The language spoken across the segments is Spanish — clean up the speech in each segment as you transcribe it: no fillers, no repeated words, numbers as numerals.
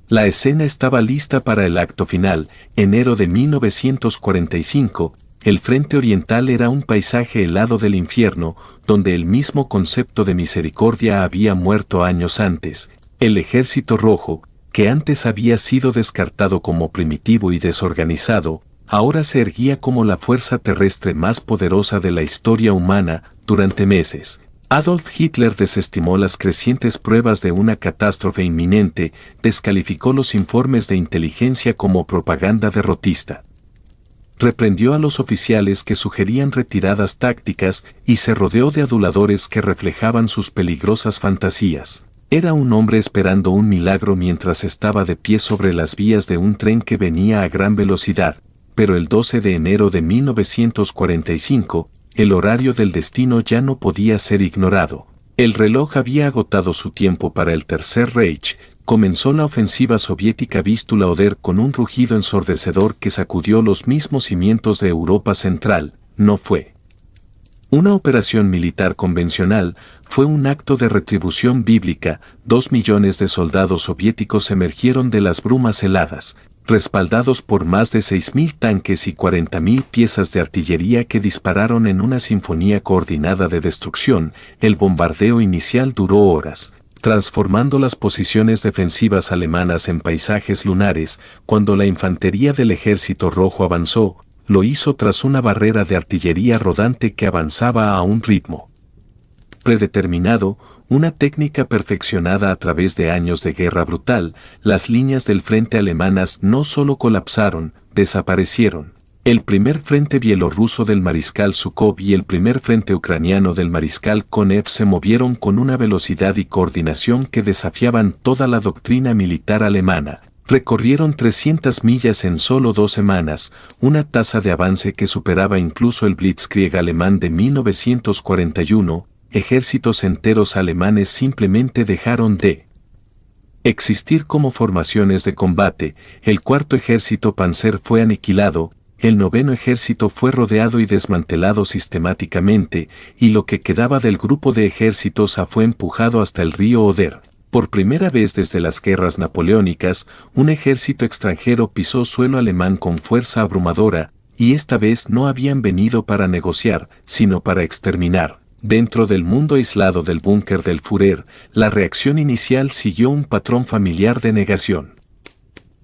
La escena estaba lista para el acto final. Enero de 1945, el frente oriental era un paisaje helado del infierno, donde el mismo concepto de misericordia había muerto años antes. El Ejército Rojo, que antes había sido descartado como primitivo y desorganizado, ahora se erguía como la fuerza terrestre más poderosa de la historia humana. Durante meses, Adolf Hitler desestimó las crecientes pruebas de una catástrofe inminente, descalificó los informes de inteligencia como propaganda derrotista. Reprendió a los oficiales que sugerían retiradas tácticas y se rodeó de aduladores que reflejaban sus peligrosas fantasías. Era un hombre esperando un milagro mientras estaba de pie sobre las vías de un tren que venía a gran velocidad, pero el 12 de enero de 1945, el horario del destino ya no podía ser ignorado. El reloj había agotado su tiempo para el Tercer Reich. Comenzó la ofensiva soviética Vístula Oder con un rugido ensordecedor que sacudió los mismos cimientos de Europa Central. No fue una operación militar convencional, fue un acto de retribución bíblica. 2 millones de soldados soviéticos emergieron de las brumas heladas, respaldados por más de 6.000 tanques y 40.000 piezas de artillería que dispararon en una sinfonía coordinada de destrucción. El bombardeo inicial duró horas, transformando las posiciones defensivas alemanas en paisajes lunares. Cuando la infantería del Ejército Rojo avanzó, lo hizo tras una barrera de artillería rodante que avanzaba a un ritmo predeterminado, una técnica perfeccionada a través de años de guerra brutal. Las líneas del frente alemanas no solo colapsaron, desaparecieron. El primer frente bielorruso del mariscal Zhukov y el primer frente ucraniano del mariscal Konev se movieron con una velocidad y coordinación que desafiaban toda la doctrina militar alemana. Recorrieron 300 millas en solo 2 semanas, una tasa de avance que superaba incluso el Blitzkrieg alemán de 1941. Ejércitos enteros alemanes simplemente dejaron de existir como formaciones de combate. El cuarto ejército Panzer fue aniquilado, el noveno ejército fue rodeado y desmantelado sistemáticamente, y lo que quedaba del grupo de ejércitos A fue empujado hasta el río Oder. Por primera vez desde las guerras napoleónicas, un ejército extranjero pisó suelo alemán con fuerza abrumadora, y esta vez no habían venido para negociar, sino para exterminar. Dentro del mundo aislado del búnker del Führer, la reacción inicial siguió un patrón familiar de negación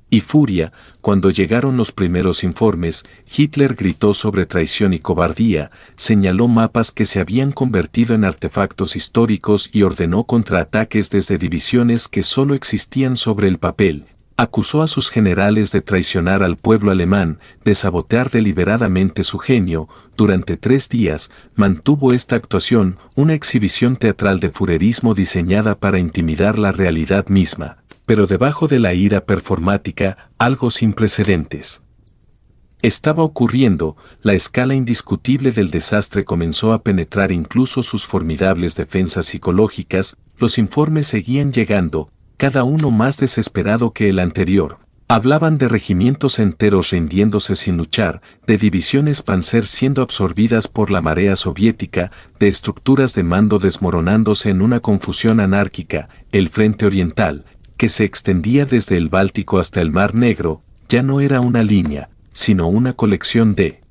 y furia. Cuando llegaron los primeros informes, Hitler gritó sobre traición y cobardía, señaló mapas que se habían convertido en artefactos históricos y ordenó contraataques desde divisiones que solo existían sobre el papel. Acusó a sus generales de traicionar al pueblo alemán, de sabotear deliberadamente su genio. Durante 3 días, mantuvo esta actuación, una exhibición teatral de führerismo diseñada para intimidar la realidad misma. Pero debajo de la ira performática, algo sin precedentes estaba ocurriendo. La escala indiscutible del desastre comenzó a penetrar incluso sus formidables defensas psicológicas. Los informes seguían llegando, cada uno más desesperado que el anterior. Hablaban de regimientos enteros rindiéndose sin luchar, de divisiones Panzer siendo absorbidas por la marea soviética, de estructuras de mando desmoronándose en una confusión anárquica. El frente oriental, que se extendía desde el Báltico hasta el Mar Negro, ya no era una línea, sino una colección de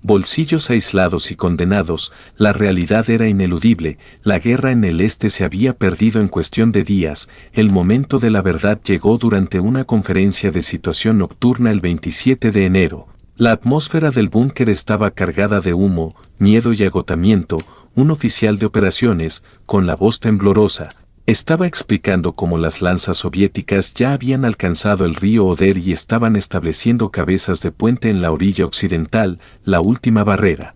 bolsillos aislados y condenados. La realidad era ineludible, la guerra en el este se había perdido en cuestión de días. El momento de la verdad llegó durante una conferencia de situación nocturna el 27 de enero. La atmósfera del búnker estaba cargada de humo, miedo y agotamiento. Un oficial de operaciones, con la voz temblorosa, estaba explicando cómo las lanzas soviéticas ya habían alcanzado el río Oder y estaban estableciendo cabezas de puente en la orilla occidental, la última barrera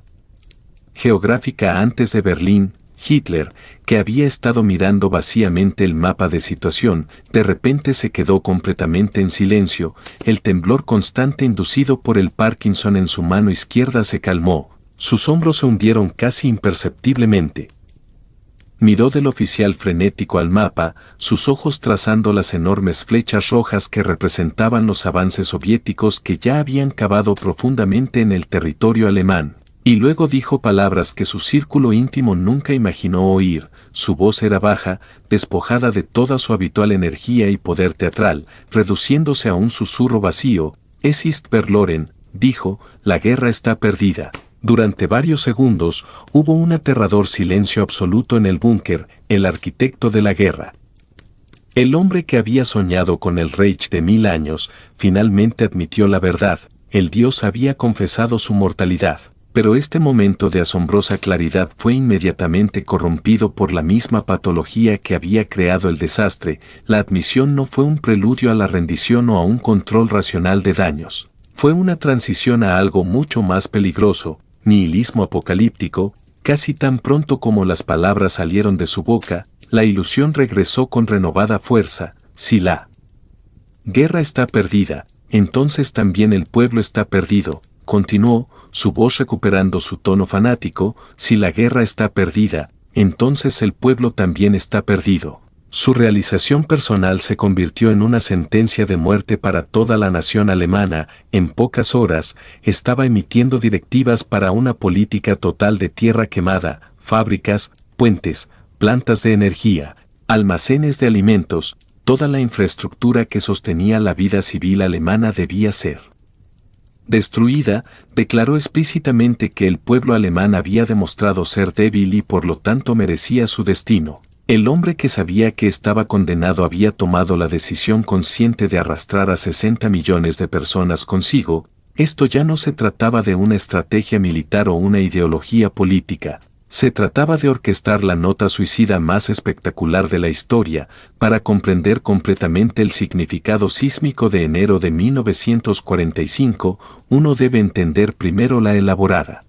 geográfica antes de Berlín. Hitler, que había estado mirando vacíamente el mapa de situación, de repente se quedó completamente en silencio. El temblor constante inducido por el Parkinson en su mano izquierda se calmó, sus hombros se hundieron casi imperceptiblemente. Miró del oficial frenético al mapa, sus ojos trazando las enormes flechas rojas que representaban los avances soviéticos que ya habían cavado profundamente en el territorio alemán. Y luego dijo palabras que su círculo íntimo nunca imaginó oír. Su voz era baja, despojada de toda su habitual energía y poder teatral, reduciéndose a un susurro vacío. Es ist verloren, dijo, la guerra está perdida. Durante varios segundos hubo un aterrador silencio absoluto en el búnker, el arquitecto de la guerra. El hombre que había soñado con el Reich de 1000 años, finalmente admitió la verdad, el dios había confesado su mortalidad. Pero este momento de asombrosa claridad fue inmediatamente corrompido por la misma patología que había creado el desastre. La admisión no fue un preludio a la rendición o a un control racional de daños. Fue una transición a algo mucho más peligroso, nihilismo apocalíptico. Casi tan pronto como las palabras salieron de su boca, la ilusión regresó con renovada fuerza. Si la guerra está perdida, entonces también el pueblo está perdido. Continuó, su voz recuperando su tono fanático, si la guerra está perdida, entonces el pueblo también está perdido. Su realización personal se convirtió en una sentencia de muerte para toda la nación alemana. En pocas horas, estaba emitiendo directivas para una política total de tierra quemada, fábricas, puentes, plantas de energía, almacenes de alimentos, toda la infraestructura que sostenía la vida civil alemana debía ser destruida. Declaró explícitamente que el pueblo alemán había demostrado ser débil y por lo tanto merecía su destino. El hombre que sabía que estaba condenado había tomado la decisión consciente de arrastrar a 60 millones de personas consigo. Esto ya no se trataba de una estrategia militar o una ideología política. Se trataba de orquestar la nota suicida más espectacular de la historia. Para comprender completamente el significado sísmico de enero de 1945, uno debe entender primero la elaborada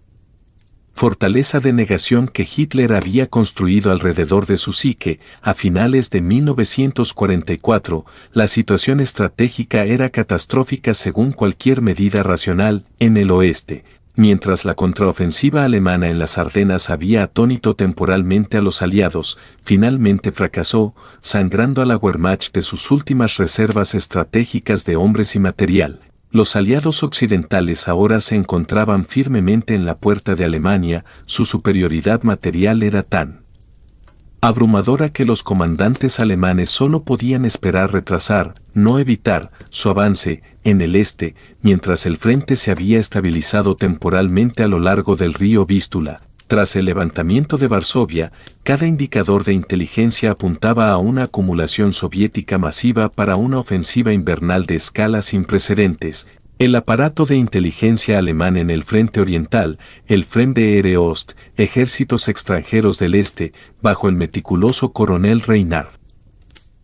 fortaleza de negación que Hitler había construido alrededor de su psique. A finales de 1944, la situación estratégica era catastrófica según cualquier medida racional en el oeste. Mientras la contraofensiva alemana en las Ardenas había atónito temporalmente a los aliados, finalmente fracasó, sangrando a la Wehrmacht de sus últimas reservas estratégicas de hombres y material. Los aliados occidentales ahora se encontraban firmemente en la puerta de Alemania. Su superioridad material era tan abrumadora que los comandantes alemanes solo podían esperar retrasar, no evitar, su avance en el este, mientras el frente se había estabilizado temporalmente a lo largo del río Vístula. Tras el levantamiento de Varsovia, cada indicador de inteligencia apuntaba a una acumulación soviética masiva para una ofensiva invernal de escala sin precedentes. El aparato de inteligencia alemán en el frente oriental, el Fremde Heere Ost, ejércitos extranjeros del este, bajo el meticuloso coronel Reinhard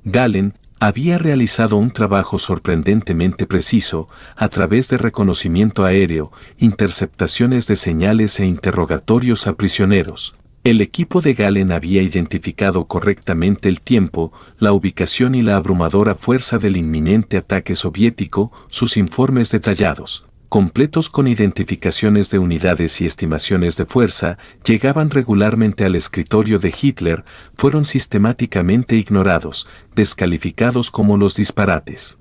Galen, había realizado un trabajo sorprendentemente preciso, a través de reconocimiento aéreo, interceptaciones de señales e interrogatorios a prisioneros. El equipo de Galen había identificado correctamente el tiempo, la ubicación y la abrumadora fuerza del inminente ataque soviético. Sus informes detallados, completos con identificaciones de unidades y estimaciones de fuerza, llegaban regularmente al escritorio de Hitler. Fueron sistemáticamente ignorados, descalificados como los disparates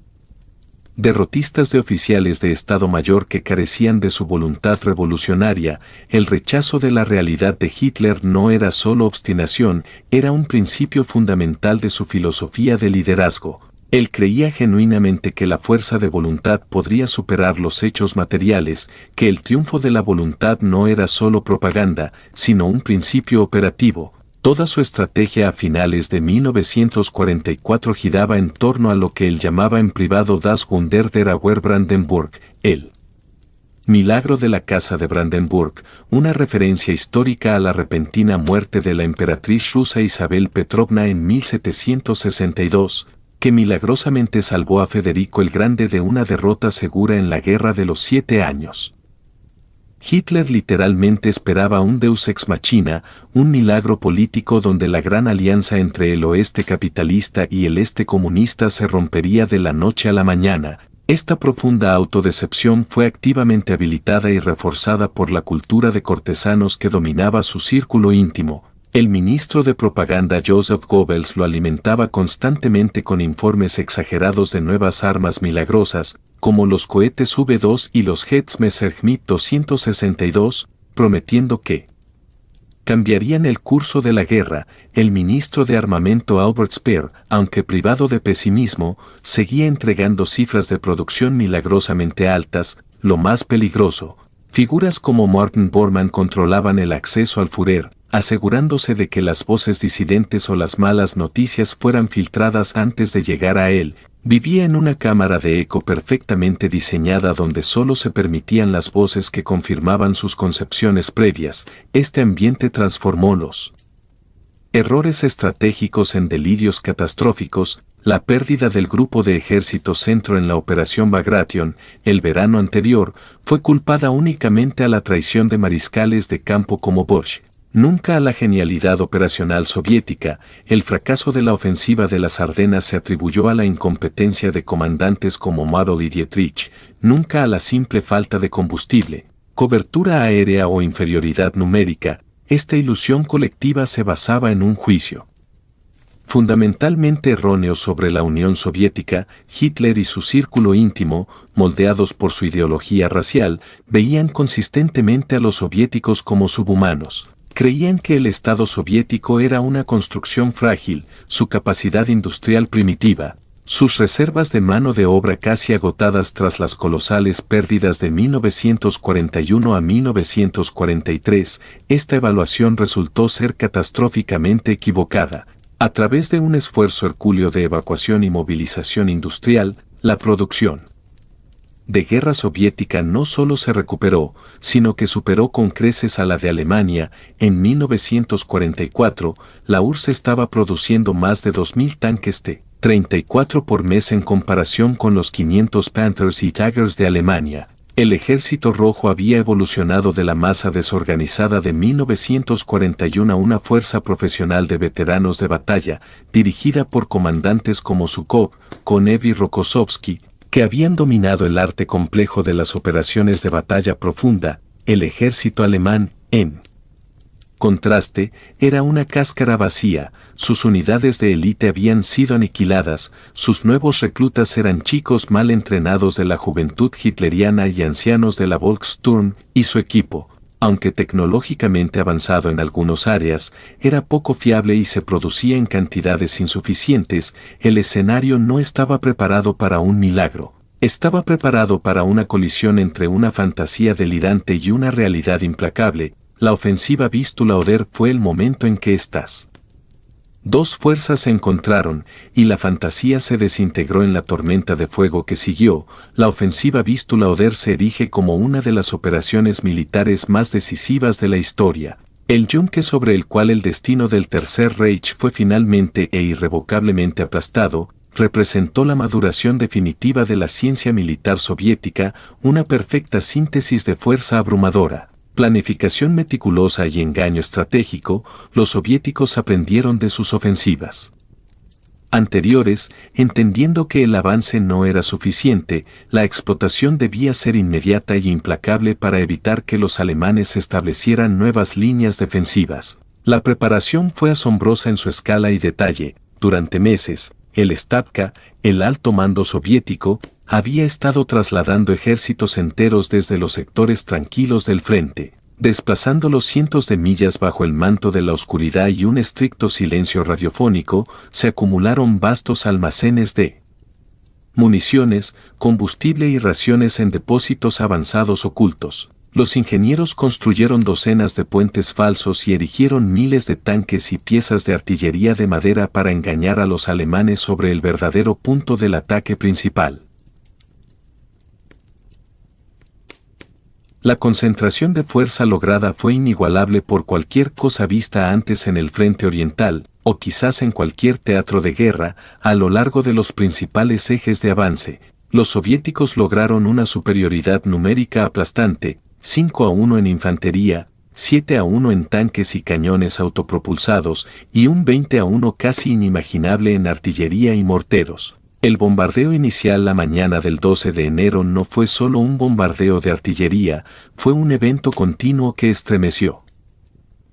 derrotistas de oficiales de Estado Mayor que carecían de su voluntad revolucionaria. El rechazo de la realidad de Hitler no era solo obstinación, era un principio fundamental de su filosofía de liderazgo. Él creía genuinamente que la fuerza de voluntad podría superar los hechos materiales, que el triunfo de la voluntad no era solo propaganda, sino un principio operativo. Toda su estrategia a finales de 1944 giraba en torno a lo que él llamaba en privado Das Wunder der Auer Brandenburg, el milagro de la Casa de Brandenburg, una referencia histórica a la repentina muerte de la emperatriz rusa Isabel Petrovna en 1762, que milagrosamente salvó a Federico el Grande de una derrota segura en la Guerra de los 7 años. Hitler literalmente esperaba un deus ex machina, un milagro político donde la gran alianza entre el oeste capitalista y el este comunista se rompería de la noche a la mañana. Esta profunda autodecepción fue activamente habilitada y reforzada por la cultura de cortesanos que dominaba su círculo íntimo. El ministro de propaganda Joseph Goebbels lo alimentaba constantemente con informes exagerados de nuevas armas milagrosas, como los cohetes V2 y los Jets Messerschmitt 262, prometiendo que cambiarían el curso de la guerra. El ministro de Armamento Albert Speer, aunque privado de pesimismo, seguía entregando cifras de producción milagrosamente altas. Lo más peligroso, figuras como Martin Bormann controlaban el acceso al Führer, asegurándose de que las voces disidentes o las malas noticias fueran filtradas antes de llegar a él. Vivía en una cámara de eco perfectamente diseñada donde solo se permitían las voces que confirmaban sus concepciones previas. Este ambiente transformó los errores estratégicos en delirios catastróficos. La pérdida del grupo de ejército centro en la Operación Bagration, el verano anterior, fue culpada únicamente a la traición de mariscales de campo como Bosch. Nunca a la genialidad operacional soviética. El fracaso de la ofensiva de las Ardenas se atribuyó a la incompetencia de comandantes como Model y Dietrich, nunca a la simple falta de combustible, cobertura aérea o inferioridad numérica. Esta ilusión colectiva se basaba en un juicio fundamentalmente erróneo sobre la Unión Soviética. Hitler y su círculo íntimo, moldeados por su ideología racial, veían consistentemente a los soviéticos como subhumanos. Creían que el Estado soviético era una construcción frágil, su capacidad industrial primitiva, sus reservas de mano de obra casi agotadas tras las colosales pérdidas de 1941 a 1943. Esta evaluación resultó ser catastróficamente equivocada. A través de un esfuerzo hercúleo de evacuación y movilización industrial, la producción de guerra soviética no solo se recuperó, sino que superó con creces a la de Alemania. En 1944, la URSS estaba produciendo más de 2.000 tanques T-34 por mes en comparación con los 500 Panthers y Tigers de Alemania. El Ejército Rojo había evolucionado de la masa desorganizada de 1941 a una fuerza profesional de veteranos de batalla, dirigida por comandantes como Zhukov, Konev y Rokossovsky, que habían dominado el arte complejo de las operaciones de batalla profunda. El ejército alemán, en contraste, era una cáscara vacía. Sus unidades de élite habían sido aniquiladas, sus nuevos reclutas eran chicos mal entrenados de la juventud hitleriana y ancianos de la Volkssturm, y su equipo, aunque tecnológicamente avanzado en algunas áreas, era poco fiable y se producía en cantidades insuficientes. El escenario no estaba preparado para un milagro. Estaba preparado para una colisión entre una fantasía delirante y una realidad implacable. La ofensiva Vístula-Oder fue el momento en que estas dos fuerzas se encontraron, y la fantasía se desintegró en la tormenta de fuego que siguió. La ofensiva Vístula-Oder se erige como una de las operaciones militares más decisivas de la historia. El yunque sobre el cual el destino del Tercer Reich fue finalmente e irrevocablemente aplastado, representó la maduración definitiva de la ciencia militar soviética, una perfecta síntesis de fuerza abrumadora, planificación meticulosa y engaño estratégico. Los soviéticos aprendieron de sus ofensivas anteriores, entendiendo que el avance no era suficiente. La explotación debía ser inmediata y implacable para evitar que los alemanes establecieran nuevas líneas defensivas. La preparación fue asombrosa en su escala y detalle. Durante meses, el Stavka, el alto mando soviético, había estado trasladando ejércitos enteros desde los sectores tranquilos del frente, desplazándolos cientos de millas bajo el manto de la oscuridad y un estricto silencio radiofónico. Se acumularon vastos almacenes de municiones, combustible y raciones en depósitos avanzados ocultos. Los ingenieros construyeron docenas de puentes falsos y erigieron miles de tanques y piezas de artillería de madera para engañar a los alemanes sobre el verdadero punto del ataque principal. La concentración de fuerza lograda fue inigualable por cualquier cosa vista antes en el frente oriental, o quizás en cualquier teatro de guerra. A lo largo de los principales ejes de avance, los soviéticos lograron una superioridad numérica aplastante: 5-1 en infantería, 7-1 en tanques y cañones autopropulsados, y un 20-1 casi inimaginable en artillería y morteros. El bombardeo inicial la mañana del 12 de enero no fue solo un bombardeo de artillería, fue un evento continuo que estremeció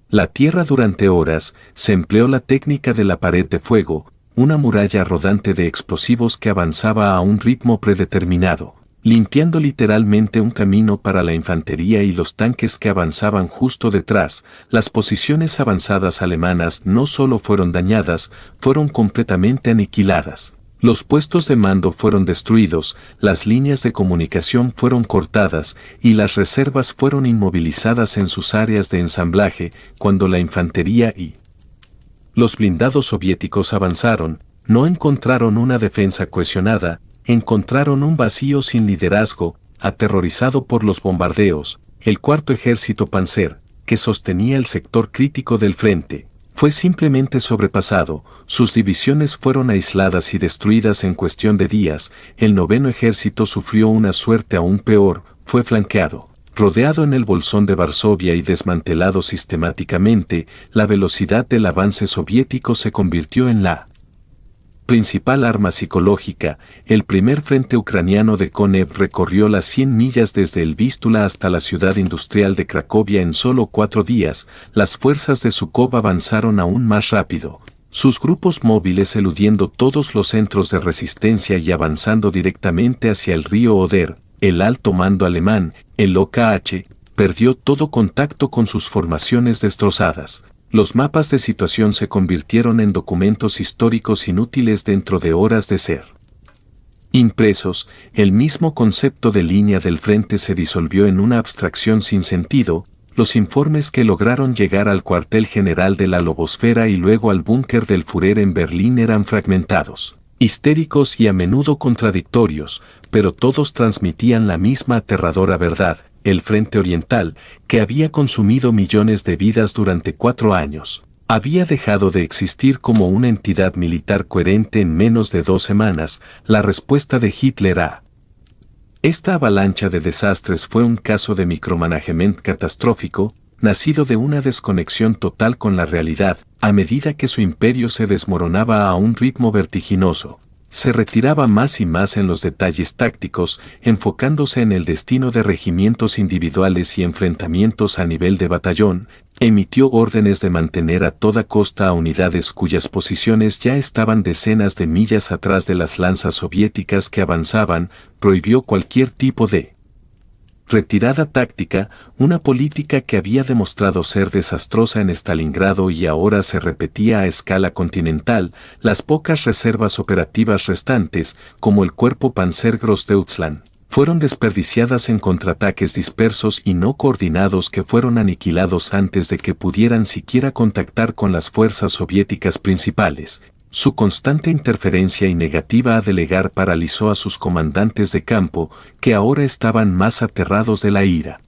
la tierra durante horas. Se empleó la técnica de la pared de fuego, una muralla rodante de explosivos que avanzaba a un ritmo predeterminado. limpiando literalmente un camino para la infantería y los tanques que avanzaban justo detrás. Las posiciones avanzadas alemanas no solo fueron dañadas, fueron completamente aniquiladas. Los puestos de mando fueron destruidos, las líneas de comunicación fueron cortadas y las reservas fueron inmovilizadas en sus áreas de ensamblaje. Cuando la infantería y los blindados soviéticos avanzaron, no encontraron una defensa cohesionada, encontraron un vacío sin liderazgo. Aterrorizado por los bombardeos, el cuarto ejército Panzer, que sostenía el sector crítico del frente, fue simplemente sobrepasado. Sus divisiones fueron aisladas y destruidas en cuestión de días. El noveno ejército sufrió una suerte aún peor, fue flanqueado, rodeado en el bolsón de Varsovia y desmantelado sistemáticamente. La velocidad del avance soviético se convirtió en la principal arma psicológica. El primer frente ucraniano de Konev recorrió las 100 millas desde el Vístula hasta la ciudad industrial de Cracovia en solo 4 días. Las fuerzas de Zhukov avanzaron aún más rápido, sus grupos móviles eludiendo todos los centros de resistencia y avanzando directamente hacia el río Oder. El alto mando alemán, el OKH, perdió todo contacto con sus formaciones destrozadas. Los mapas de situación se convirtieron en documentos históricos inútiles dentro de horas de ser impresos. El mismo concepto de línea del frente se disolvió en una abstracción sin sentido. Los informes que lograron llegar al cuartel general de la Lobosfera y luego al búnker del Führer en Berlín eran fragmentados, histéricos y a menudo contradictorios, pero todos transmitían la misma aterradora verdad. El frente oriental, que había consumido millones de vidas durante 4 años, había dejado de existir como una entidad militar coherente en menos de 2 semanas. La respuesta de Hitler a esta avalancha de desastres fue un caso de micromanagement catastrófico, nacido de una desconexión total con la realidad. A medida que su imperio se desmoronaba a un ritmo vertiginoso, se retiraba más y más en los detalles tácticos, enfocándose en el destino de regimientos individuales y enfrentamientos a nivel de batallón. Emitió órdenes de mantener a toda costa a unidades cuyas posiciones ya estaban decenas de millas atrás de las lanzas soviéticas que avanzaban. Prohibió cualquier tipo de retirada táctica, una política que había demostrado ser desastrosa en Stalingrado y ahora se repetía a escala continental. Las pocas reservas operativas restantes, como el cuerpo Panzer Großdeutschland, fueron desperdiciadas en contraataques dispersos y no coordinados que fueron aniquilados antes de que pudieran siquiera contactar con las fuerzas soviéticas principales. Su constante interferencia y negativa a delegar paralizó a sus comandantes de campo, que ahora estaban más aterrados de la ira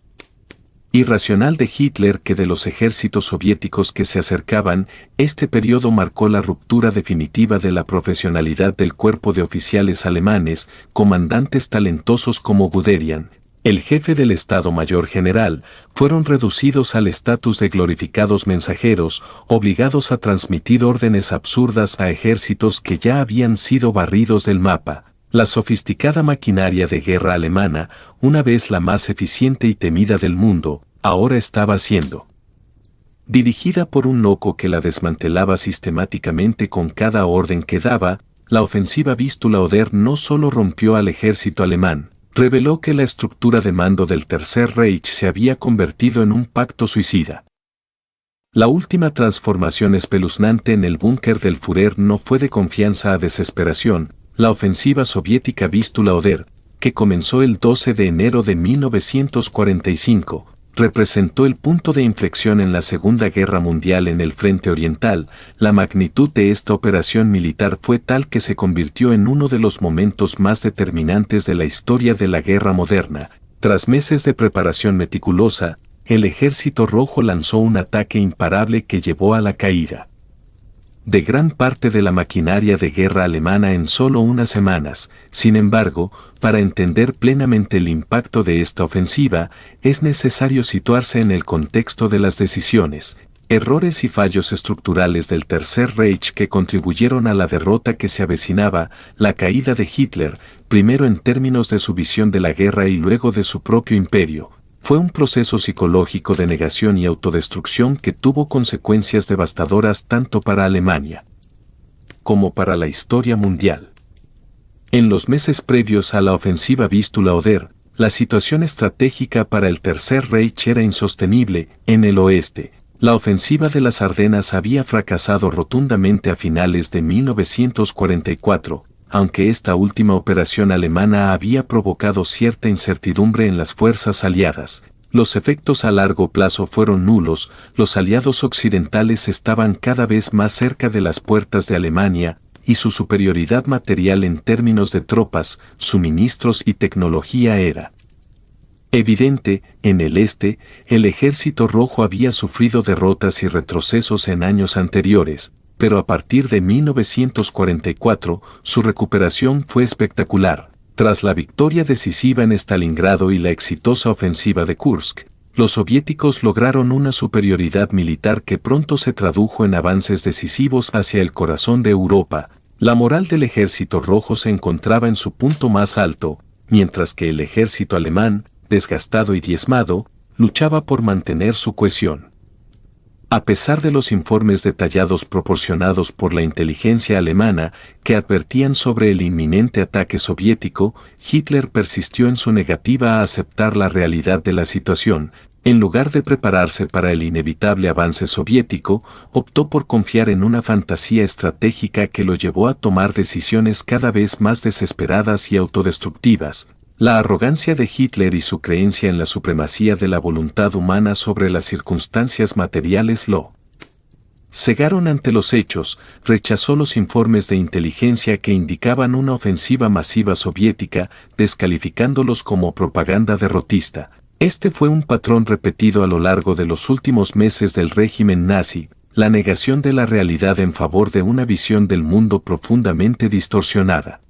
irracional de Hitler que de los ejércitos soviéticos que se acercaban. Este periodo marcó la ruptura definitiva de la profesionalidad del cuerpo de oficiales alemanes. Comandantes talentosos como Guderian, el jefe del Estado Mayor General, fueron reducidos al estatus de glorificados mensajeros, obligados a transmitir órdenes absurdas a ejércitos que ya habían sido barridos del mapa. La sofisticada maquinaria de guerra alemana, una vez la más eficiente y temida del mundo, ahora estaba siendo dirigida por un loco que la desmantelaba sistemáticamente con cada orden que daba. La ofensiva Vístula-Oder no solo rompió al ejército alemán, reveló que la estructura de mando del Tercer Reich se había convertido en un pacto suicida. La última transformación espeluznante en el búnker del Führer no fue de confianza a desesperación. La ofensiva soviética Vístula-Oder, que comenzó el 12 de enero de 1945, representó el punto de inflexión en la Segunda Guerra Mundial en el frente oriental. La magnitud de esta operación militar fue tal que se convirtió en uno de los momentos más determinantes de la historia de la guerra moderna. Tras meses de preparación meticulosa, el Ejército Rojo lanzó un ataque imparable que llevó a la caída de gran parte de la maquinaria de guerra alemana en solo unas semanas. Sin embargo, para entender plenamente el impacto de esta ofensiva, es necesario situarse en el contexto de las decisiones, errores y fallos estructurales del Tercer Reich que contribuyeron a la derrota que se avecinaba. La caída de Hitler, primero en términos de su visión de la guerra y luego de su propio imperio, fue un proceso psicológico de negación y autodestrucción que tuvo consecuencias devastadoras tanto para Alemania como para la historia mundial. En los meses previos a la ofensiva Vístula-Oder, la situación estratégica para el Tercer Reich era insostenible. En el oeste, la ofensiva de las Ardenas había fracasado rotundamente a finales de 1944, aunque esta última operación alemana había provocado cierta incertidumbre en las fuerzas aliadas. Los efectos a largo plazo fueron nulos, los aliados occidentales estaban cada vez más cerca de las puertas de Alemania, y su superioridad material en términos de tropas, suministros y tecnología era evidente. En el este, el Ejército Rojo había sufrido derrotas y retrocesos en años anteriores, pero a partir de 1944, su recuperación fue espectacular. Tras la victoria decisiva en Stalingrado y la exitosa ofensiva de Kursk, los soviéticos lograron una superioridad militar que pronto se tradujo en avances decisivos hacia el corazón de Europa. La moral del Ejército Rojo se encontraba en su punto más alto, mientras que el ejército alemán, desgastado y diezmado, luchaba por mantener su cohesión. A pesar de los informes detallados proporcionados por la inteligencia alemana que advertían sobre el inminente ataque soviético, Hitler persistió en su negativa a aceptar la realidad de la situación. En lugar de prepararse para el inevitable avance soviético, optó por confiar en una fantasía estratégica que lo llevó a tomar decisiones cada vez más desesperadas y autodestructivas. La arrogancia de Hitler y su creencia en la supremacía de la voluntad humana sobre las circunstancias materiales lo cegaron ante los hechos. Rechazó los informes de inteligencia que indicaban una ofensiva masiva soviética, descalificándolos como propaganda derrotista. Este fue un patrón repetido a lo largo de los últimos meses del régimen nazi, la negación de la realidad en favor de una visión del mundo profundamente distorsionada.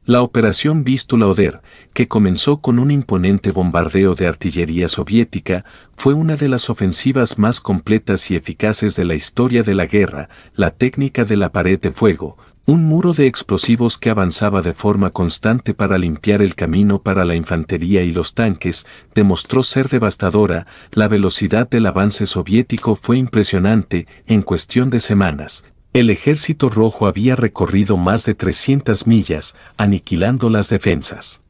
La operación Vístula-Oder, que comenzó con un imponente bombardeo de artillería soviética, fue una de las ofensivas más completas y eficaces de la historia de la guerra. La técnica de la pared de fuego, un muro de explosivos que avanzaba de forma constante para limpiar el camino para la infantería y los tanques, demostró ser devastadora. La velocidad del avance soviético fue impresionante. En cuestión de semanas, el Ejército Rojo había recorrido más de 300 millas, aniquilando las defensas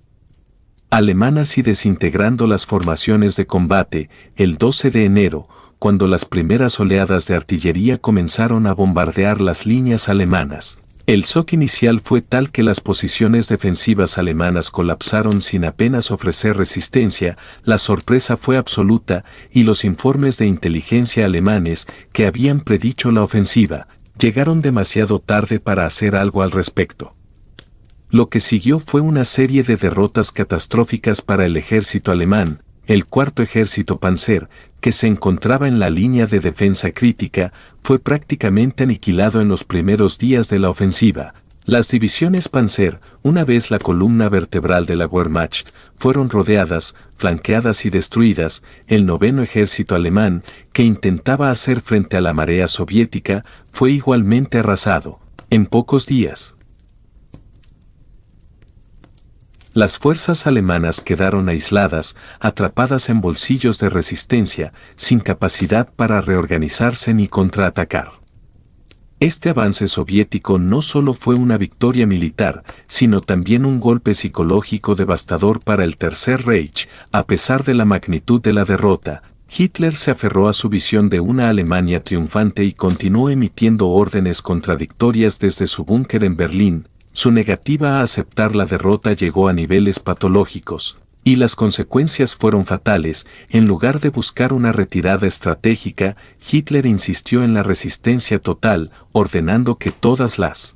alemanas y desintegrando las formaciones de combate. El 12 de enero, cuando las primeras oleadas de artillería comenzaron a bombardear las líneas alemanas, el shock inicial fue tal que las posiciones defensivas alemanas colapsaron sin apenas ofrecer resistencia. La sorpresa fue absoluta, y los informes de inteligencia alemanes, que habían predicho la ofensiva, llegaron demasiado tarde para hacer algo al respecto. Lo que siguió fue una serie de derrotas catastróficas para el ejército alemán. El cuarto ejército Panzer, que se encontraba en la línea de defensa crítica, fue prácticamente aniquilado en los primeros días de la ofensiva. Las divisiones Panzer, una vez la columna vertebral de la Wehrmacht, fueron rodeadas, flanqueadas y destruidas. El noveno ejército alemán, que intentaba hacer frente a la marea soviética, fue igualmente arrasado. En pocos días, las fuerzas alemanas quedaron aisladas, atrapadas en bolsillos de resistencia, sin capacidad para reorganizarse ni contraatacar. Este avance soviético no solo fue una victoria militar, sino también un golpe psicológico devastador para el Tercer Reich. A pesar de la magnitud de la derrota, Hitler se aferró a su visión de una Alemania triunfante y continuó emitiendo órdenes contradictorias desde su búnker en Berlín. Su negativa a aceptar la derrota llegó a niveles patológicos, y las consecuencias fueron fatales. En lugar de buscar una retirada estratégica, Hitler insistió en la resistencia total, ordenando que todas las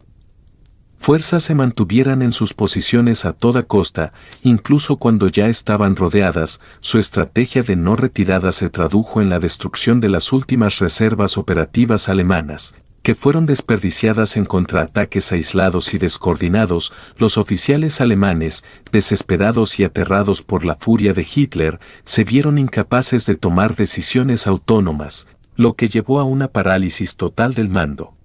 fuerzas se mantuvieran en sus posiciones a toda costa, incluso cuando ya estaban rodeadas. Su estrategia de no retirada se tradujo en la destrucción de las últimas reservas operativas alemanas, que fueron desperdiciadas en contraataques aislados y descoordinados. Los oficiales alemanes, desesperados y aterrados por la furia de Hitler, se vieron incapaces de tomar decisiones autónomas, lo que llevó a una parálisis total del mando.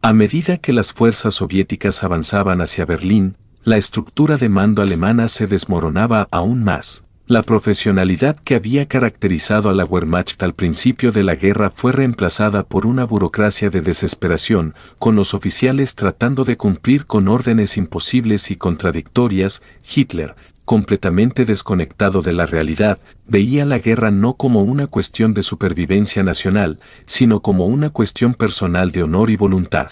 A medida que las fuerzas soviéticas avanzaban hacia Berlín, la estructura de mando alemana se desmoronaba aún más. La profesionalidad que había caracterizado a la Wehrmacht al principio de la guerra fue reemplazada por una burocracia de desesperación, con los oficiales tratando de cumplir con órdenes imposibles y contradictorias. Hitler, completamente desconectado de la realidad, veía la guerra no como una cuestión de supervivencia nacional, sino como una cuestión personal de honor y voluntad.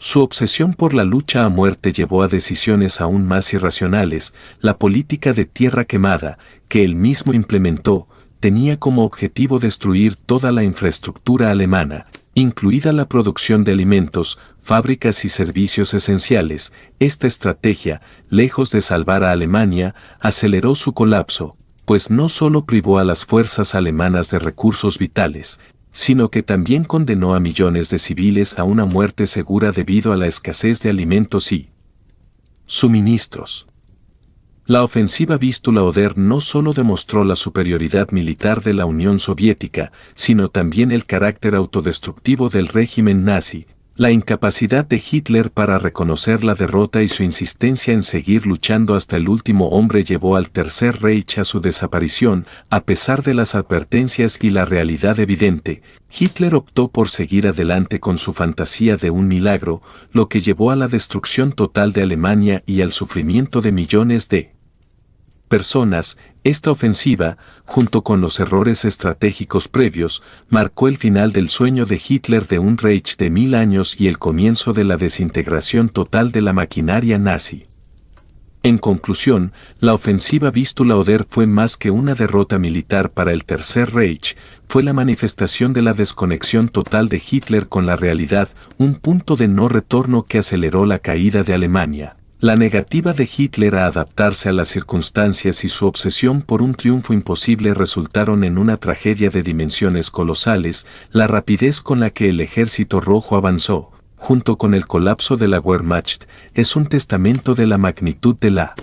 Su obsesión por la lucha a muerte llevó a decisiones aún más irracionales. La política de tierra quemada, que él mismo implementó, tenía como objetivo destruir toda la infraestructura alemana, incluida la producción de alimentos, fábricas y servicios esenciales. Esta estrategia, lejos de salvar a Alemania, aceleró su colapso, pues no solo privó a las fuerzas alemanas de recursos vitales, sino que también condenó a millones de civiles a una muerte segura debido a la escasez de alimentos y suministros. La ofensiva Vístula-Oder no solo demostró la superioridad militar de la Unión Soviética, sino también el carácter autodestructivo del régimen nazi, la incapacidad de Hitler para reconocer la derrota y su insistencia en seguir luchando hasta el último hombre llevó al Tercer Reich a su desaparición. A pesar de las advertencias y la realidad evidente, Hitler optó por seguir adelante con su fantasía de un milagro, lo que llevó a la destrucción total de Alemania y al sufrimiento de millones de personas. Esta ofensiva, junto con los errores estratégicos previos, marcó el final del sueño de Hitler de un Reich de 1000 años y el comienzo de la desintegración total de la maquinaria nazi. En conclusión, la ofensiva Vístula-Oder fue más que una derrota militar para el Tercer Reich, fue la manifestación de la desconexión total de Hitler con la realidad, un punto de no retorno que aceleró la caída de Alemania. La negativa de Hitler a adaptarse a las circunstancias y su obsesión por un triunfo imposible resultaron en una tragedia de dimensiones colosales. La rapidez con la que el Ejército Rojo avanzó, junto con el colapso de la Wehrmacht, es un testamento de la magnitud de la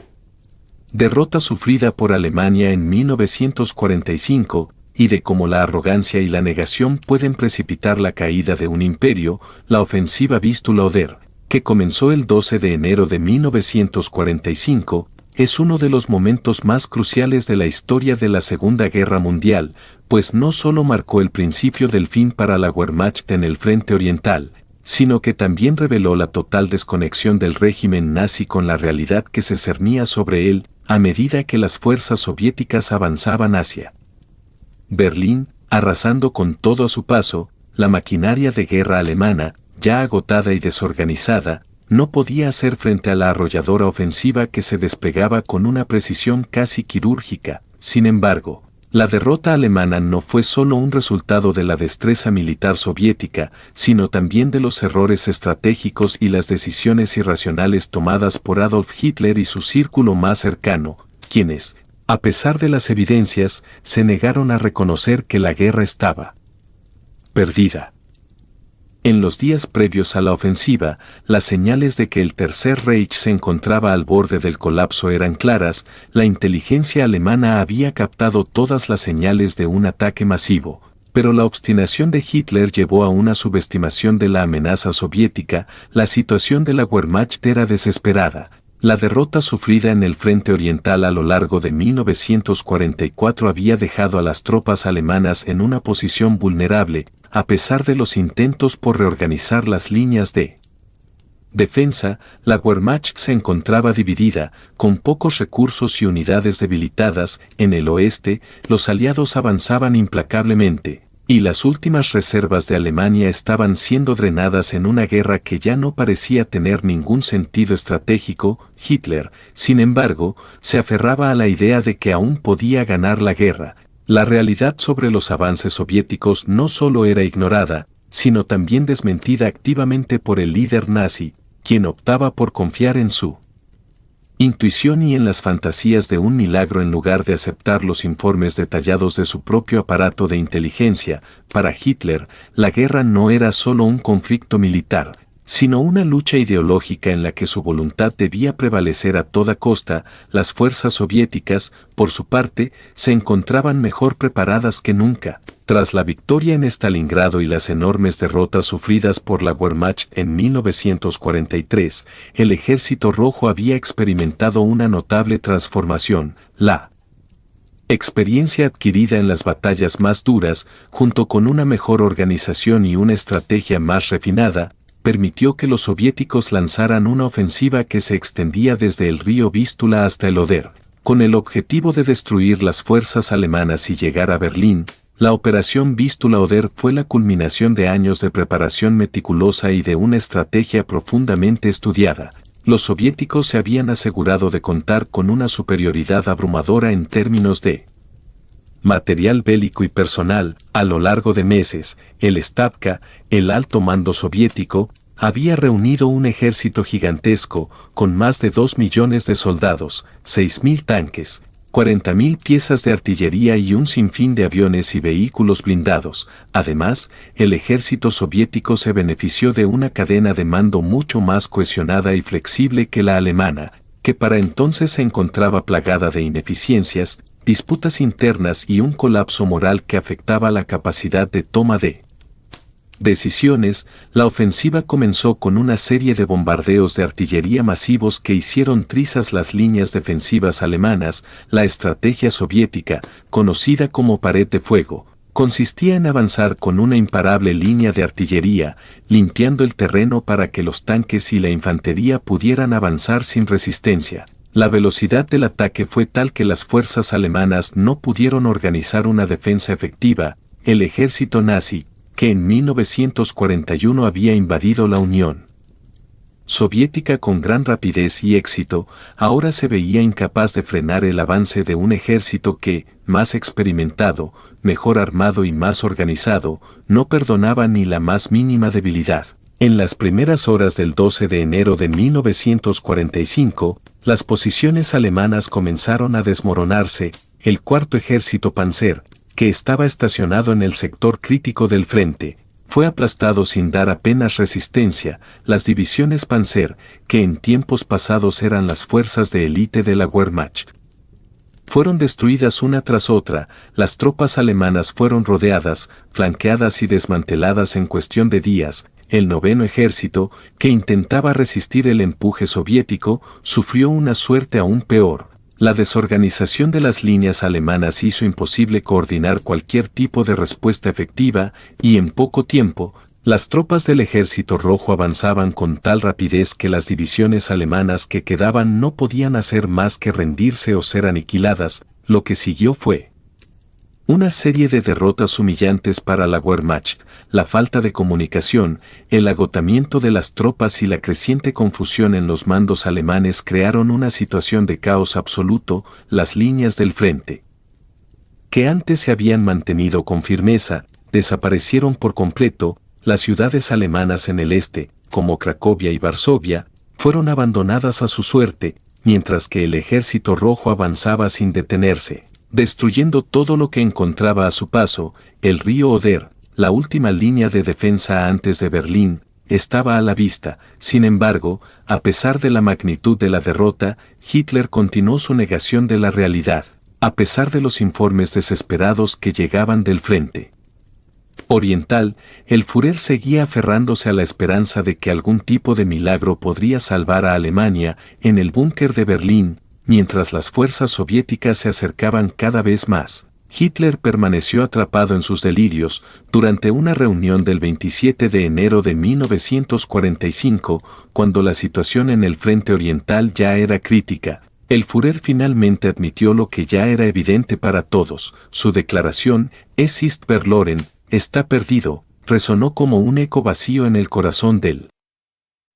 derrota sufrida por Alemania en 1945, y de cómo la arrogancia y la negación pueden precipitar la caída de un imperio. La ofensiva Vístula-Oder, que comenzó el 12 de enero de 1945, es uno de los momentos más cruciales de la historia de la Segunda Guerra Mundial, pues no solo marcó el principio del fin para la Wehrmacht en el frente oriental, sino que también reveló la total desconexión del régimen nazi con la realidad que se cernía sobre él a medida que las fuerzas soviéticas avanzaban hacia Berlín, arrasando con todo a su paso. La maquinaria de guerra alemana, ya agotada y desorganizada, no podía hacer frente a la arrolladora ofensiva que se desplegaba con una precisión casi quirúrgica. Sin embargo, la derrota alemana no fue solo un resultado de la destreza militar soviética, sino también de los errores estratégicos y las decisiones irracionales tomadas por Adolf Hitler y su círculo más cercano, quienes, a pesar de las evidencias, se negaron a reconocer que la guerra estaba perdida. En los días previos a la ofensiva, las señales de que el Tercer Reich se encontraba al borde del colapso eran claras. La inteligencia alemana había captado todas las señales de un ataque masivo, pero la obstinación de Hitler llevó a una subestimación de la amenaza soviética. La situación de la Wehrmacht era desesperada. La derrota sufrida en el frente oriental a lo largo de 1944 había dejado a las tropas alemanas en una posición vulnerable, a pesar de los intentos por reorganizar las líneas de defensa. La Wehrmacht se encontraba dividida, con pocos recursos y unidades debilitadas. En el oeste, los aliados avanzaban implacablemente, y las últimas reservas de Alemania estaban siendo drenadas en una guerra que ya no parecía tener ningún sentido estratégico. Hitler, sin embargo, se aferraba a la idea de que aún podía ganar la guerra. La realidad sobre los avances soviéticos no solo era ignorada, sino también desmentida activamente por el líder nazi, quien optaba por confiar en su intuición y en las fantasías de un milagro en lugar de aceptar los informes detallados de su propio aparato de inteligencia. Para Hitler, la guerra no era solo un conflicto militar, sino una lucha ideológica en la que su voluntad debía prevalecer a toda costa. Las fuerzas soviéticas, por su parte, se encontraban mejor preparadas que nunca. Tras la victoria en Stalingrado y las enormes derrotas sufridas por la Wehrmacht en 1943, el Ejército Rojo había experimentado una notable transformación. La Experiencia adquirida en las batallas más duras, junto con una mejor organización y una estrategia más refinada, permitió que los soviéticos lanzaran una ofensiva que se extendía desde el río Vístula hasta el Oder, con el objetivo de destruir las fuerzas alemanas y llegar a Berlín. La operación Vístula-Oder fue la culminación de años de preparación meticulosa y de una estrategia profundamente estudiada. Los soviéticos se habían asegurado de contar con una superioridad abrumadora en términos de material bélico y personal. A lo largo de meses, el Stavka, el alto mando soviético, había reunido un ejército gigantesco, con más de 2 millones de soldados, 6.000 tanques, 40.000 piezas de artillería y un sinfín de aviones y vehículos blindados. Además, el ejército soviético se benefició de una cadena de mando mucho más cohesionada y flexible que la alemana, que para entonces se encontraba plagada de ineficiencias, disputas internas y un colapso moral que afectaba la capacidad de toma de decisiones. La ofensiva comenzó con una serie de bombardeos de artillería masivos que hicieron trizas las líneas defensivas alemanas. La estrategia soviética, conocida como pared de fuego, consistía en avanzar con una imparable línea de artillería, limpiando el terreno para que los tanques y la infantería pudieran avanzar sin resistencia. La velocidad del ataque fue tal que las fuerzas alemanas no pudieron organizar una defensa efectiva. El ejército nazi, que en 1941 había invadido la Unión Soviética con gran rapidez y éxito, ahora se veía incapaz de frenar el avance de un ejército que, más experimentado, mejor armado y más organizado, no perdonaba ni la más mínima debilidad. En las primeras horas del 12 de enero de 1945, las posiciones alemanas comenzaron a desmoronarse. El cuarto ejército Panzer, que estaba estacionado en el sector crítico del frente, fue aplastado sin dar apenas resistencia. Las divisiones Panzer, que en tiempos pasados eran las fuerzas de élite de la Wehrmacht, fueron destruidas una tras otra. Las tropas alemanas fueron rodeadas, flanqueadas y desmanteladas en cuestión de días. El noveno ejército, que intentaba resistir el empuje soviético, sufrió una suerte aún peor. La desorganización de las líneas alemanas hizo imposible coordinar cualquier tipo de respuesta efectiva, y en poco tiempo, las tropas del Ejército Rojo avanzaban con tal rapidez que las divisiones alemanas que quedaban no podían hacer más que rendirse o ser aniquiladas. Lo que siguió fue una serie de derrotas humillantes para la Wehrmacht. La falta de comunicación, el agotamiento de las tropas y la creciente confusión en los mandos alemanes crearon una situación de caos absoluto. Las líneas del frente, que antes se habían mantenido con firmeza, desaparecieron por completo. Las ciudades alemanas en el este, como Cracovia y Varsovia, fueron abandonadas a su suerte, mientras que el Ejército Rojo avanzaba sin detenerse, destruyendo todo lo que encontraba a su paso. El río Oder, la última línea de defensa antes de Berlín, estaba a la vista. Sin embargo, a pesar de la magnitud de la derrota, Hitler continuó su negación de la realidad, a pesar de los informes desesperados que llegaban del frente oriental. El Führer seguía aferrándose a la esperanza de que algún tipo de milagro podría salvar a Alemania. En el búnker de Berlín, mientras las fuerzas soviéticas se acercaban cada vez más, Hitler permaneció atrapado en sus delirios. Durante una reunión del 27 de enero de 1945, cuando la situación en el frente oriental ya era crítica, el Führer finalmente admitió lo que ya era evidente para todos. Su declaración, "Es ist verloren", está perdido, resonó como un eco vacío en el corazón del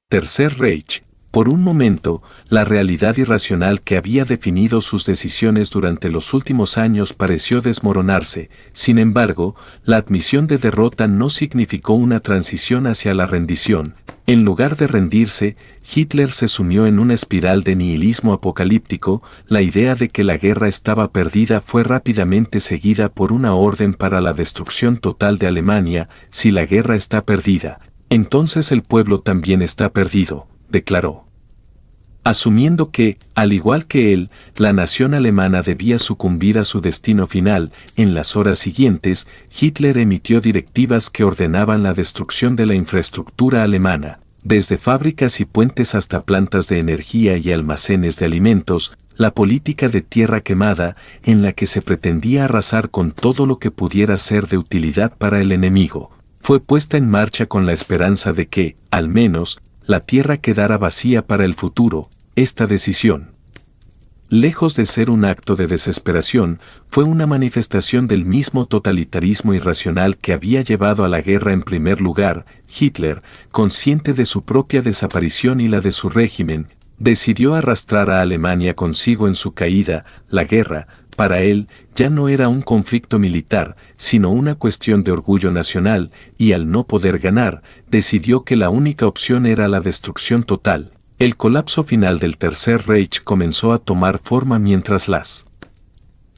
Tercer Reich. Por un momento, la realidad irracional que había definido sus decisiones durante los últimos años pareció desmoronarse. Sin embargo, la admisión de derrota no significó una transición hacia la rendición. En lugar de rendirse, Hitler se sumió en una espiral de nihilismo apocalíptico. La idea de que la guerra estaba perdida fue rápidamente seguida por una orden para la destrucción total de Alemania. Si la guerra está perdida, entonces el pueblo también está perdido, declaró. Asumiendo que, al igual que él, la nación alemana debía sucumbir a su destino final. En las horas siguientes, Hitler emitió directivas que ordenaban la destrucción de la infraestructura alemana, desde fábricas y puentes hasta plantas de energía y almacenes de alimentos. la política de tierra quemada, en la que se pretendía arrasar con todo lo que pudiera ser de utilidad para el enemigo, fue puesta en marcha con la esperanza de que, al menos, la tierra quedara vacía para el futuro. Esta decisión, lejos de ser un acto de desesperación, fue una manifestación del mismo totalitarismo irracional que había llevado a la guerra en primer lugar. Hitler, consciente de su propia desaparición y la de su régimen, decidió arrastrar a Alemania consigo en su caída. La guerra, para él, ya no era un conflicto militar, sino una cuestión de orgullo nacional, y al no poder ganar, decidió que la única opción era la destrucción total. El colapso final del Tercer Reich comenzó a tomar forma mientras las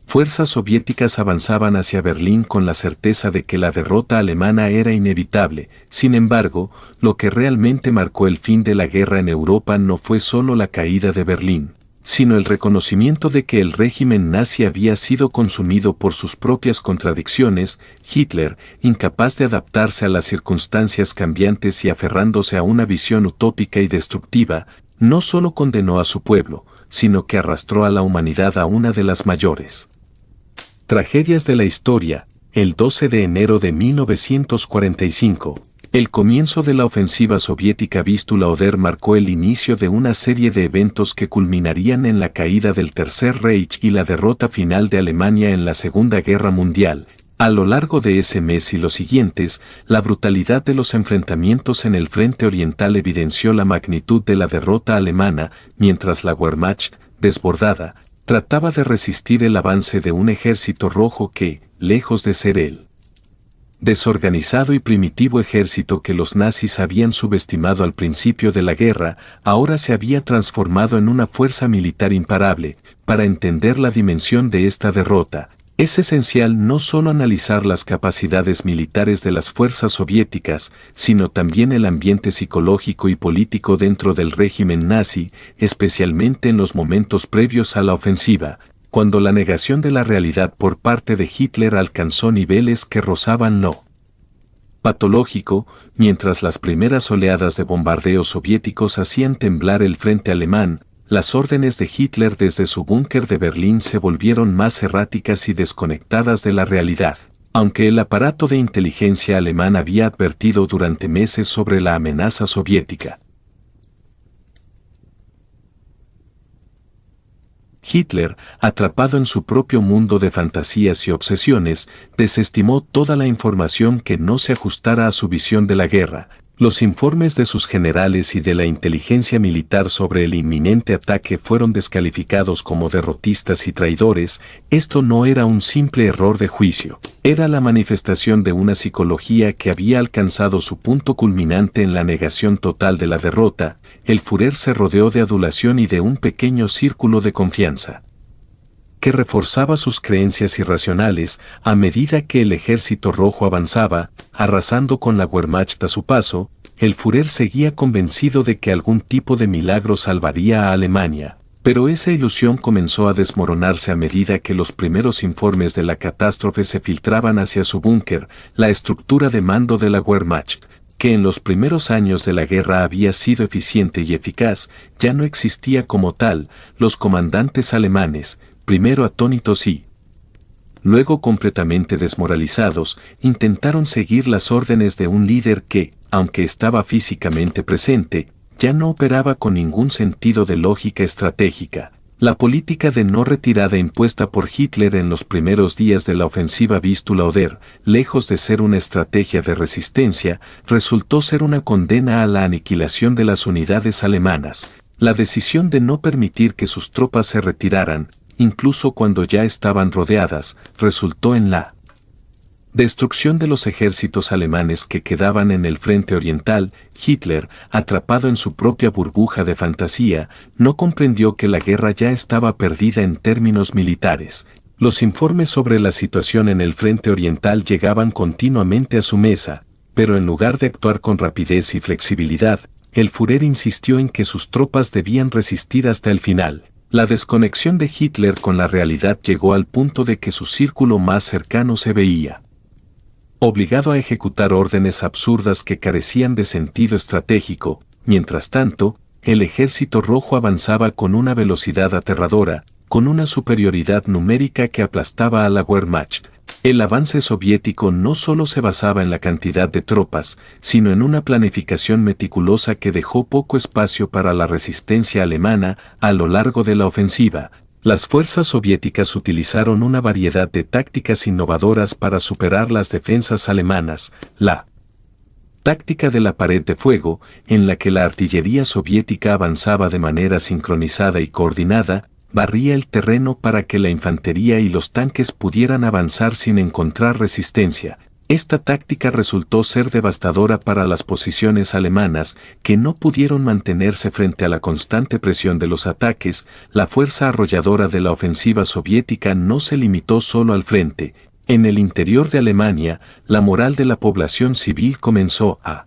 fuerzas soviéticas avanzaban hacia Berlín con la certeza de que la derrota alemana era inevitable. Sin embargo, lo que realmente marcó el fin de la guerra en Europa no fue solo la caída de Berlín, sino el reconocimiento de que el régimen nazi había sido consumido por sus propias contradicciones. Hitler, incapaz de adaptarse a las circunstancias cambiantes y aferrándose a una visión utópica y destructiva, no solo condenó a su pueblo, sino que arrastró a la humanidad a una de las mayores tragedias de la historia. El 12 de enero de 1945, el comienzo de la ofensiva soviética Vístula-Oder marcó el inicio de una serie de eventos que culminarían en la caída del Tercer Reich y la derrota final de Alemania en la Segunda Guerra Mundial. A lo largo de ese mes y los siguientes, la brutalidad de los enfrentamientos en el frente oriental evidenció la magnitud de la derrota alemana, mientras la Wehrmacht, desbordada, trataba de resistir el avance de un ejército rojo que, lejos de ser el desorganizado y primitivo ejército que los nazis habían subestimado al principio de la guerra, ahora se había transformado en una fuerza militar imparable. Para entender la dimensión de esta derrota, es esencial no solo analizar las capacidades militares de las fuerzas soviéticas, sino también el ambiente psicológico y político dentro del régimen nazi, especialmente en los momentos previos a la ofensiva, cuando la negación de la realidad por parte de Hitler alcanzó niveles que rozaban lo patológico. Mientras las primeras oleadas de bombardeos soviéticos hacían temblar el frente alemán, las órdenes de Hitler desde su búnker de Berlín se volvieron más erráticas y desconectadas de la realidad. Aunque el aparato de inteligencia alemán había advertido durante meses sobre la amenaza soviética, Hitler, atrapado en su propio mundo de fantasías y obsesiones, desestimó toda la información que no se ajustara a su visión de la guerra. Los informes de sus generales y de la inteligencia militar sobre el inminente ataque fueron descalificados como derrotistas y traidores. Esto no era un simple error de juicio, era la manifestación de una psicología que había alcanzado su punto culminante en la negación total de la derrota. El Führer se rodeó de adulación y de un pequeño círculo de confianza que reforzaba sus creencias irracionales. A medida que el ejército rojo avanzaba, arrasando con la Wehrmacht a su paso, el Führer seguía convencido de que algún tipo de milagro salvaría a Alemania. Pero esa ilusión comenzó a desmoronarse a medida que los primeros informes de la catástrofe se filtraban hacia su búnker. La estructura de mando de la Wehrmacht, que en los primeros años de la guerra había sido eficiente y eficaz, ya no existía como tal. Los comandantes alemanes, primero atónitos y luego completamente desmoralizados, intentaron seguir las órdenes de un líder que, aunque estaba físicamente presente, ya no operaba con ningún sentido de lógica estratégica. La política de no retirada impuesta por Hitler en los primeros días de la ofensiva Vístula-Oder, lejos de ser una estrategia de resistencia, resultó ser una condena a la aniquilación de las unidades alemanas. La decisión de no permitir que sus tropas se retiraran, incluso cuando ya estaban rodeadas, resultó en la destrucción de los ejércitos alemanes que quedaban en el frente oriental. Hitler, atrapado en su propia burbuja de fantasía, no comprendió que la guerra ya estaba perdida en términos militares. Los informes sobre la situación en el frente oriental llegaban continuamente a su mesa, pero en lugar de actuar con rapidez y flexibilidad, el Führer insistió en que sus tropas debían resistir hasta el final. La desconexión de Hitler con la realidad llegó al punto de que su círculo más cercano se veía obligado a ejecutar órdenes absurdas que carecían de sentido estratégico. Mientras tanto, el ejército rojo avanzaba con una velocidad aterradora, con una superioridad numérica que aplastaba a la Wehrmacht. El avance soviético no solo se basaba en la cantidad de tropas, sino en una planificación meticulosa que dejó poco espacio para la resistencia alemana a lo largo de la ofensiva. Las fuerzas soviéticas utilizaron una variedad de tácticas innovadoras para superar las defensas alemanas. La táctica de la pared de fuego, en la que la artillería soviética avanzaba de manera sincronizada y coordinada, barría el terreno para que la infantería y los tanques pudieran avanzar sin encontrar resistencia. Esta táctica resultó ser devastadora para las posiciones alemanas, que no pudieron mantenerse frente a la constante presión de los ataques. La fuerza arrolladora de la ofensiva soviética no se limitó solo al frente. En el interior de Alemania, la moral de la población civil comenzó a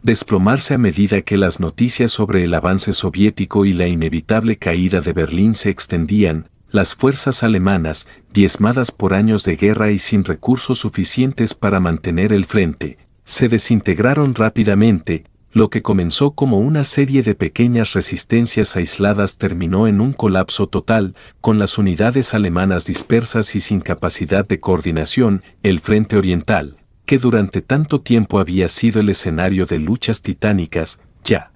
desplomarse a medida que las noticias sobre el avance soviético y la inevitable caída de Berlín se extendían. Las fuerzas alemanas, diezmadas por años de guerra y sin recursos suficientes para mantener el frente, se desintegraron rápidamente. Lo que comenzó como una serie de pequeñas resistencias aisladas terminó en un colapso total, con las unidades alemanas dispersas y sin capacidad de coordinación. El frente oriental, que durante tanto tiempo había sido el escenario de luchas titánicas, ya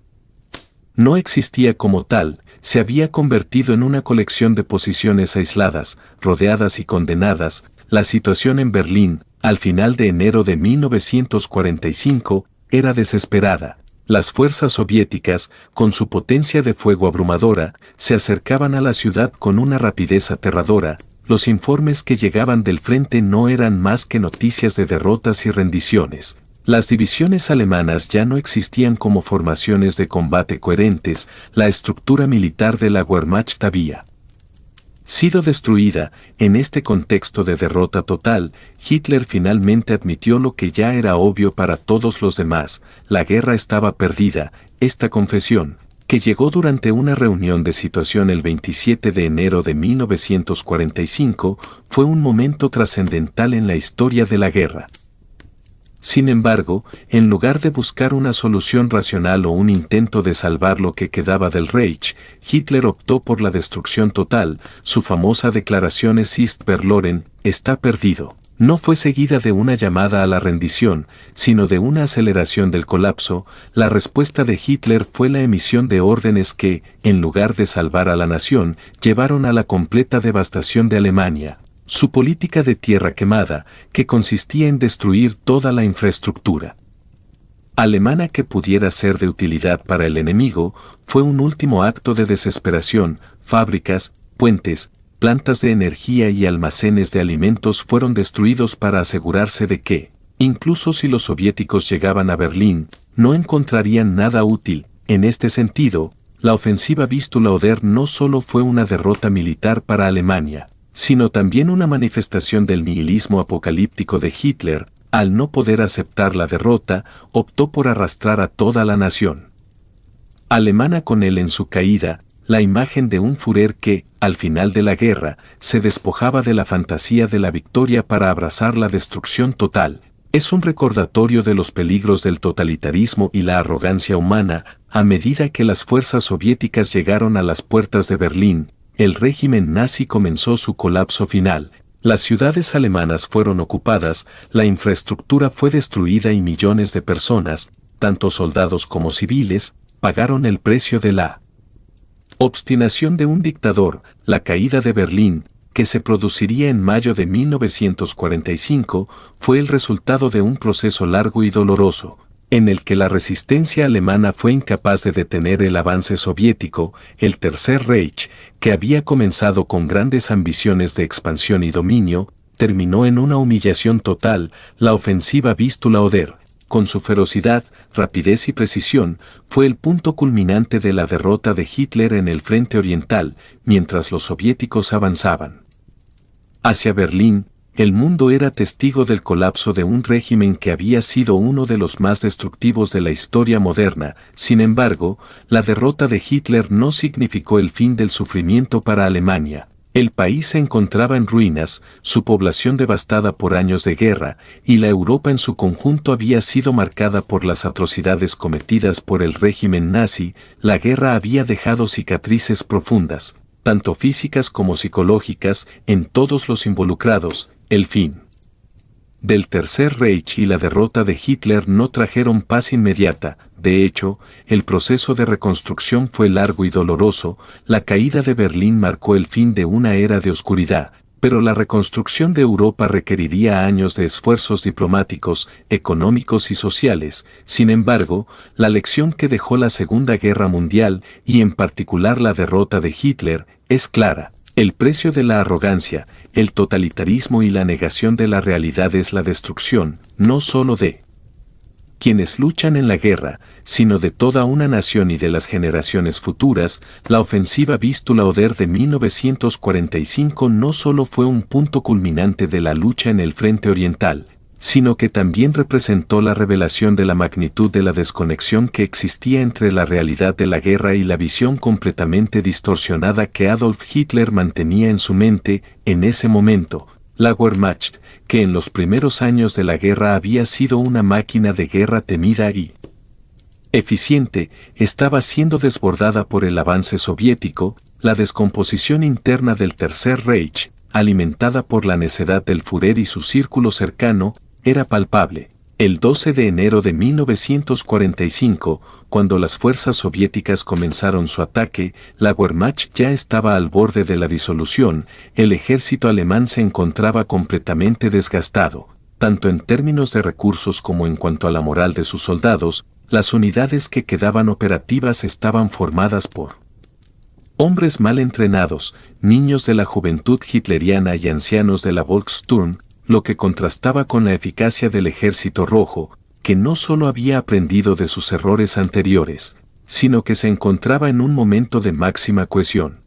no existía como tal, se había convertido en una colección de posiciones aisladas, rodeadas y condenadas. La situación en Berlín, al final de enero de 1945, era desesperada. Las fuerzas soviéticas, con su potencia de fuego abrumadora, se acercaban a la ciudad con una rapidez aterradora. Los informes que llegaban del frente no eran más que noticias de derrotas y rendiciones. Las divisiones alemanas ya no existían como formaciones de combate coherentes. La estructura militar de la Wehrmacht había sido destruida. En este contexto de derrota total, Hitler finalmente admitió lo que ya era obvio para todos los demás: la guerra estaba perdida. Esta confesión, que llegó durante una reunión de situación el 27 de enero de 1945, fue un momento trascendental en la historia de la guerra. Sin embargo, en lugar de buscar una solución racional o un intento de salvar lo que quedaba del Reich, Hitler optó por la destrucción total. Su famosa declaración "Es ist verloren", está perdido, no fue seguida de una llamada a la rendición, sino de una aceleración del colapso. La respuesta de Hitler fue la emisión de órdenes que, en lugar de salvar a la nación, llevaron a la completa devastación de Alemania. Su política de tierra quemada, que consistía en destruir toda la infraestructura alemana que pudiera ser de utilidad para el enemigo, fue un último acto de desesperación. Fábricas, puentes, plantas de energía y almacenes de alimentos fueron destruidos para asegurarse de que, incluso si los soviéticos llegaban a Berlín, no encontrarían nada útil. En este sentido, la ofensiva Vistula-Oder no solo fue una derrota militar para Alemania, sino también una manifestación del nihilismo apocalíptico de Hitler. Al no poder aceptar la derrota, optó por arrastrar a toda la nación alemana con él en su caída. La imagen de un Führer que, al final de la guerra, se despojaba de la fantasía de la victoria para abrazar la destrucción total, es un recordatorio de los peligros del totalitarismo y la arrogancia humana. A medida que las fuerzas soviéticas llegaron a las puertas de Berlín, el régimen nazi comenzó su colapso final. Las ciudades alemanas fueron ocupadas, la infraestructura fue destruida y millones de personas, tanto soldados como civiles, pagaron el precio de la obstinación de un dictador. La caída de Berlín, que se produciría en mayo de 1945, fue el resultado de un proceso largo y doloroso, en el que la resistencia alemana fue incapaz de detener el avance soviético. El Tercer Reich, que había comenzado con grandes ambiciones de expansión y dominio, terminó en una humillación total. La ofensiva Vistula-Oder, con su ferocidad, rapidez y precisión, fue el punto culminante de la derrota de Hitler en el frente oriental. Mientras los soviéticos avanzaban hacia Berlín, el mundo era testigo del colapso de un régimen que había sido uno de los más destructivos de la historia moderna. Sin embargo, la derrota de Hitler no significó el fin del sufrimiento para Alemania. El país se encontraba en ruinas, su población devastada por años de guerra, y la Europa en su conjunto había sido marcada por las atrocidades cometidas por el régimen nazi. La guerra había dejado cicatrices profundas, tanto físicas como psicológicas, en todos los involucrados. El fin del Tercer Reich y la derrota de Hitler no trajeron paz inmediata. De hecho, el proceso de reconstrucción fue largo y doloroso. La caída de Berlín marcó el fin de una era de oscuridad, pero la reconstrucción de Europa requeriría años de esfuerzos diplomáticos, económicos y sociales. Sin embargo, la lección que dejó la Segunda Guerra Mundial, y en particular la derrota de Hitler, es clara. El precio de la arrogancia, el totalitarismo y la negación de la realidad es la destrucción, no solo de quienes luchan en la guerra, sino de toda una nación y de las generaciones futuras. La ofensiva Vistula-Oder de 1945 no solo fue un punto culminante de la lucha en el frente oriental, sino que también representó la revelación de la magnitud de la desconexión que existía entre la realidad de la guerra y la visión completamente distorsionada que Adolf Hitler mantenía en su mente. En ese momento, la Wehrmacht, que en los primeros años de la guerra había sido una máquina de guerra temida y eficiente, estaba siendo desbordada por el avance soviético. La descomposición interna del Tercer Reich, alimentada por la necedad del Führer y su círculo cercano, era palpable. El 12 de enero de 1945, cuando las fuerzas soviéticas comenzaron su ataque, la Wehrmacht ya estaba al borde de la disolución. El ejército alemán se encontraba completamente desgastado, tanto en términos de recursos como en cuanto a la moral de sus soldados. Las unidades que quedaban operativas estaban formadas por hombres mal entrenados, niños de la juventud hitleriana y ancianos de la Volkssturm, lo que contrastaba con la eficacia del Ejército Rojo, que no solo había aprendido de sus errores anteriores, sino que se encontraba en un momento de máxima cohesión,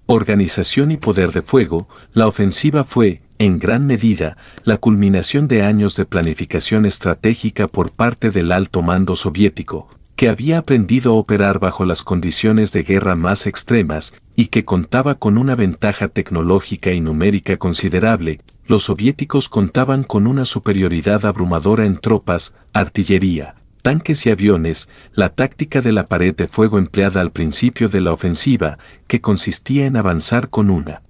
organización y poder de fuego. La ofensiva fue, en gran medida, la culminación de años de planificación estratégica por parte del alto mando soviético, que había aprendido a operar bajo las condiciones de guerra más extremas y que contaba con una ventaja tecnológica y numérica considerable. Los soviéticos contaban con una superioridad abrumadora en tropas, artillería, tanques y aviones. La táctica de la pared de fuego empleada al principio de la ofensiva, que consistía en avanzar con una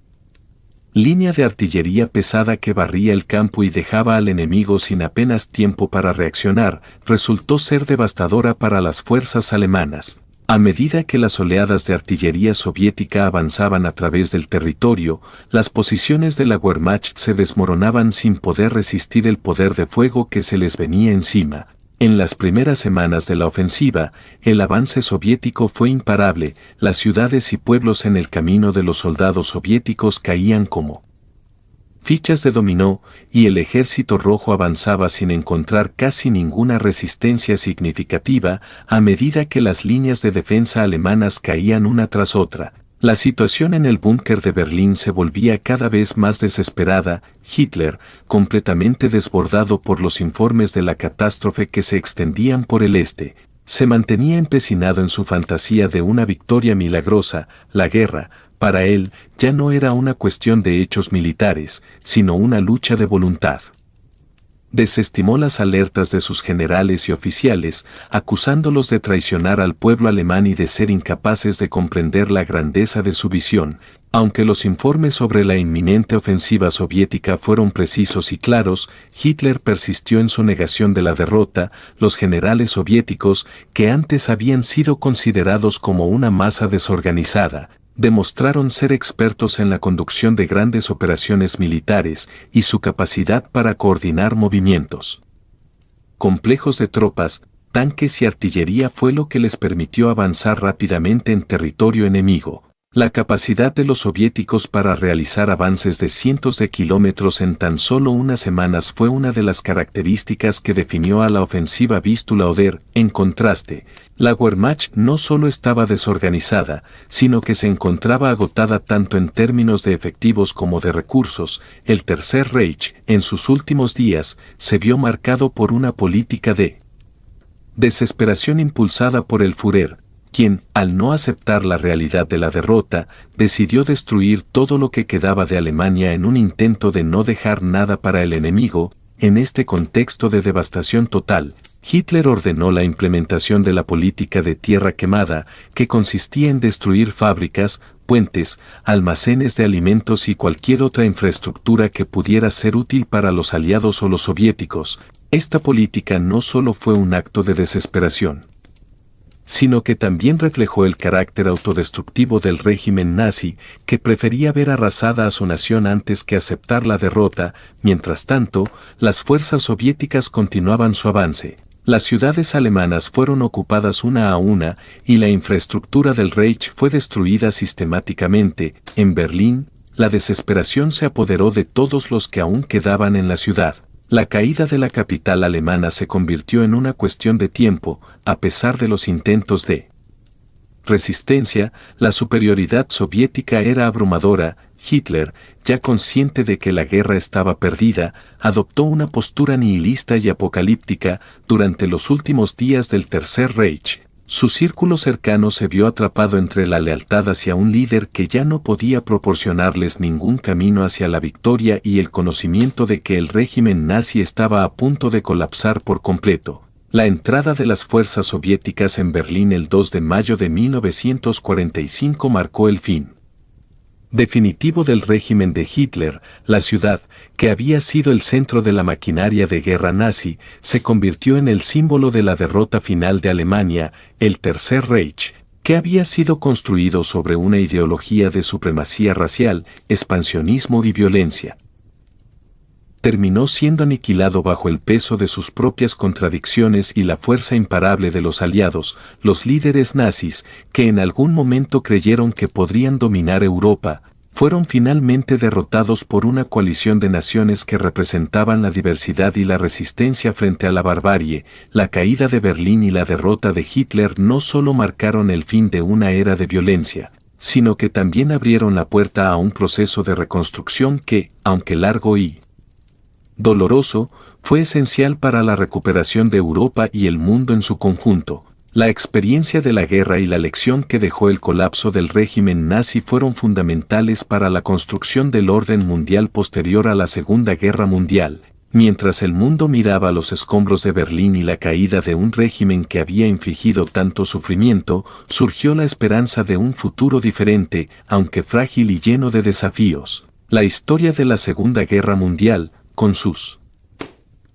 línea de artillería pesada que barría el campo y dejaba al enemigo sin apenas tiempo para reaccionar, resultó ser devastadora para las fuerzas alemanas. A medida que las oleadas de artillería soviética avanzaban a través del territorio, las posiciones de la Wehrmacht se desmoronaban sin poder resistir el poder de fuego que se les venía encima. En las primeras semanas de la ofensiva, el avance soviético fue imparable. Las ciudades y pueblos en el camino de los soldados soviéticos caían como fichas de dominó, y el Ejército Rojo avanzaba sin encontrar casi ninguna resistencia significativa. A medida que las líneas de defensa alemanas caían una tras otra, la situación en el búnker de Berlín se volvía cada vez más desesperada. Hitler, completamente desbordado por los informes de la catástrofe que se extendían por el este, se mantenía empecinado en su fantasía de una victoria milagrosa. La guerra, para él, ya no era una cuestión de hechos militares, sino una lucha de voluntad. Desestimó las alertas de sus generales y oficiales, acusándolos de traicionar al pueblo alemán y de ser incapaces de comprender la grandeza de su visión. Aunque los informes sobre la inminente ofensiva soviética fueron precisos y claros, Hitler persistió en su negación de la derrota. Los generales soviéticos, que antes habían sido considerados como una masa desorganizada, demostraron ser expertos en la conducción de grandes operaciones militares y su capacidad para coordinar movimientos complejos de tropas, tanques y artillería fue lo que les permitió avanzar rápidamente en territorio enemigo. La capacidad de los soviéticos para realizar avances de cientos de kilómetros en tan solo unas semanas fue una de las características que definió a la ofensiva Vistula-Oder. En contraste, la Wehrmacht no solo estaba desorganizada, sino que se encontraba agotada tanto en términos de efectivos como de recursos. El Tercer Reich, en sus últimos días, se vio marcado por una política de desesperación impulsada por el Führer, quien, al no aceptar la realidad de la derrota, decidió destruir todo lo que quedaba de Alemania en un intento de no dejar nada para el enemigo. En este contexto de devastación total, Hitler ordenó la implementación de la política de tierra quemada, que consistía en destruir fábricas, puentes, almacenes de alimentos y cualquier otra infraestructura que pudiera ser útil para los aliados o los soviéticos. Esta política no solo fue un acto de desesperación, sino que también reflejó el carácter autodestructivo del régimen nazi, que prefería ver arrasada a su nación antes que aceptar la derrota. Mientras tanto, las fuerzas soviéticas continuaban su avance. Las ciudades alemanas fueron ocupadas una a una y la infraestructura del Reich fue destruida sistemáticamente. En Berlín, la desesperación se apoderó de todos los que aún quedaban en la ciudad. La caída de la capital alemana se convirtió en una cuestión de tiempo, a pesar de los intentos de resistencia. La superioridad soviética era abrumadora. Hitler, ya consciente de que la guerra estaba perdida, adoptó una postura nihilista y apocalíptica. Durante los últimos días del Tercer Reich, su círculo cercano se vio atrapado entre la lealtad hacia un líder que ya no podía proporcionarles ningún camino hacia la victoria y el conocimiento de que el régimen nazi estaba a punto de colapsar por completo. La entrada de las fuerzas soviéticas en Berlín el 2 de mayo de 1945 marcó el fin definitivo del régimen de Hitler. La ciudad, que había sido el centro de la maquinaria de guerra nazi, se convirtió en el símbolo de la derrota final de Alemania. El Tercer Reich, que había sido construido sobre una ideología de supremacía racial, expansionismo y violencia, terminó siendo aniquilado bajo el peso de sus propias contradicciones y la fuerza imparable de los aliados. Los líderes nazis, que en algún momento creyeron que podrían dominar Europa, fueron finalmente derrotados por una coalición de naciones que representaban la diversidad y la resistencia frente a la barbarie. La caída de Berlín y la derrota de Hitler no solo marcaron el fin de una era de violencia, sino que también abrieron la puerta a un proceso de reconstrucción que, aunque largo y doloroso, fue esencial para la recuperación de Europa y el mundo en su conjunto. La experiencia de la guerra y la lección que dejó el colapso del régimen nazi fueron fundamentales para la construcción del orden mundial posterior a la Segunda Guerra Mundial. Mientras el mundo miraba los escombros de Berlín y la caída de un régimen que había infligido tanto sufrimiento, surgió la esperanza de un futuro diferente, aunque frágil y lleno de desafíos. La historia de la Segunda Guerra Mundial, con sus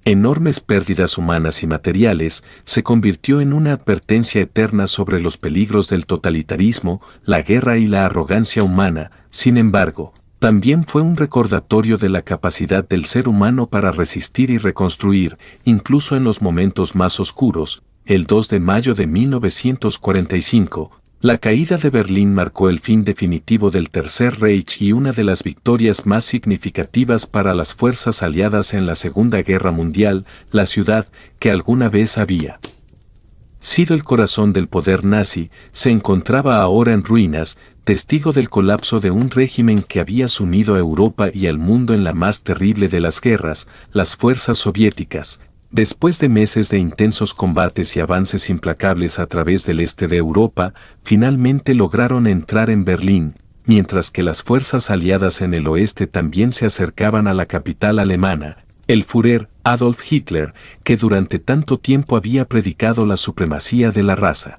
enormes pérdidas humanas y materiales, se convirtió en una advertencia eterna sobre los peligros del totalitarismo, la guerra y la arrogancia humana. Sin embargo, también fue un recordatorio de la capacidad del ser humano para resistir y reconstruir, incluso en los momentos más oscuros. El 2 de mayo de 1945, la caída de Berlín marcó el fin definitivo del Tercer Reich y una de las victorias más significativas para las fuerzas aliadas en la Segunda Guerra Mundial. La ciudad, que alguna vez había sido el corazón del poder nazi, se encontraba ahora en ruinas, testigo del colapso de un régimen que había sumido a Europa y al mundo en la más terrible de las guerras. Las fuerzas soviéticas, después de meses de intensos combates y avances implacables a través del este de Europa, finalmente lograron entrar en Berlín, mientras que las fuerzas aliadas en el oeste también se acercaban a la capital alemana. El Führer, Adolf Hitler, que durante tanto tiempo había predicado la supremacía de la raza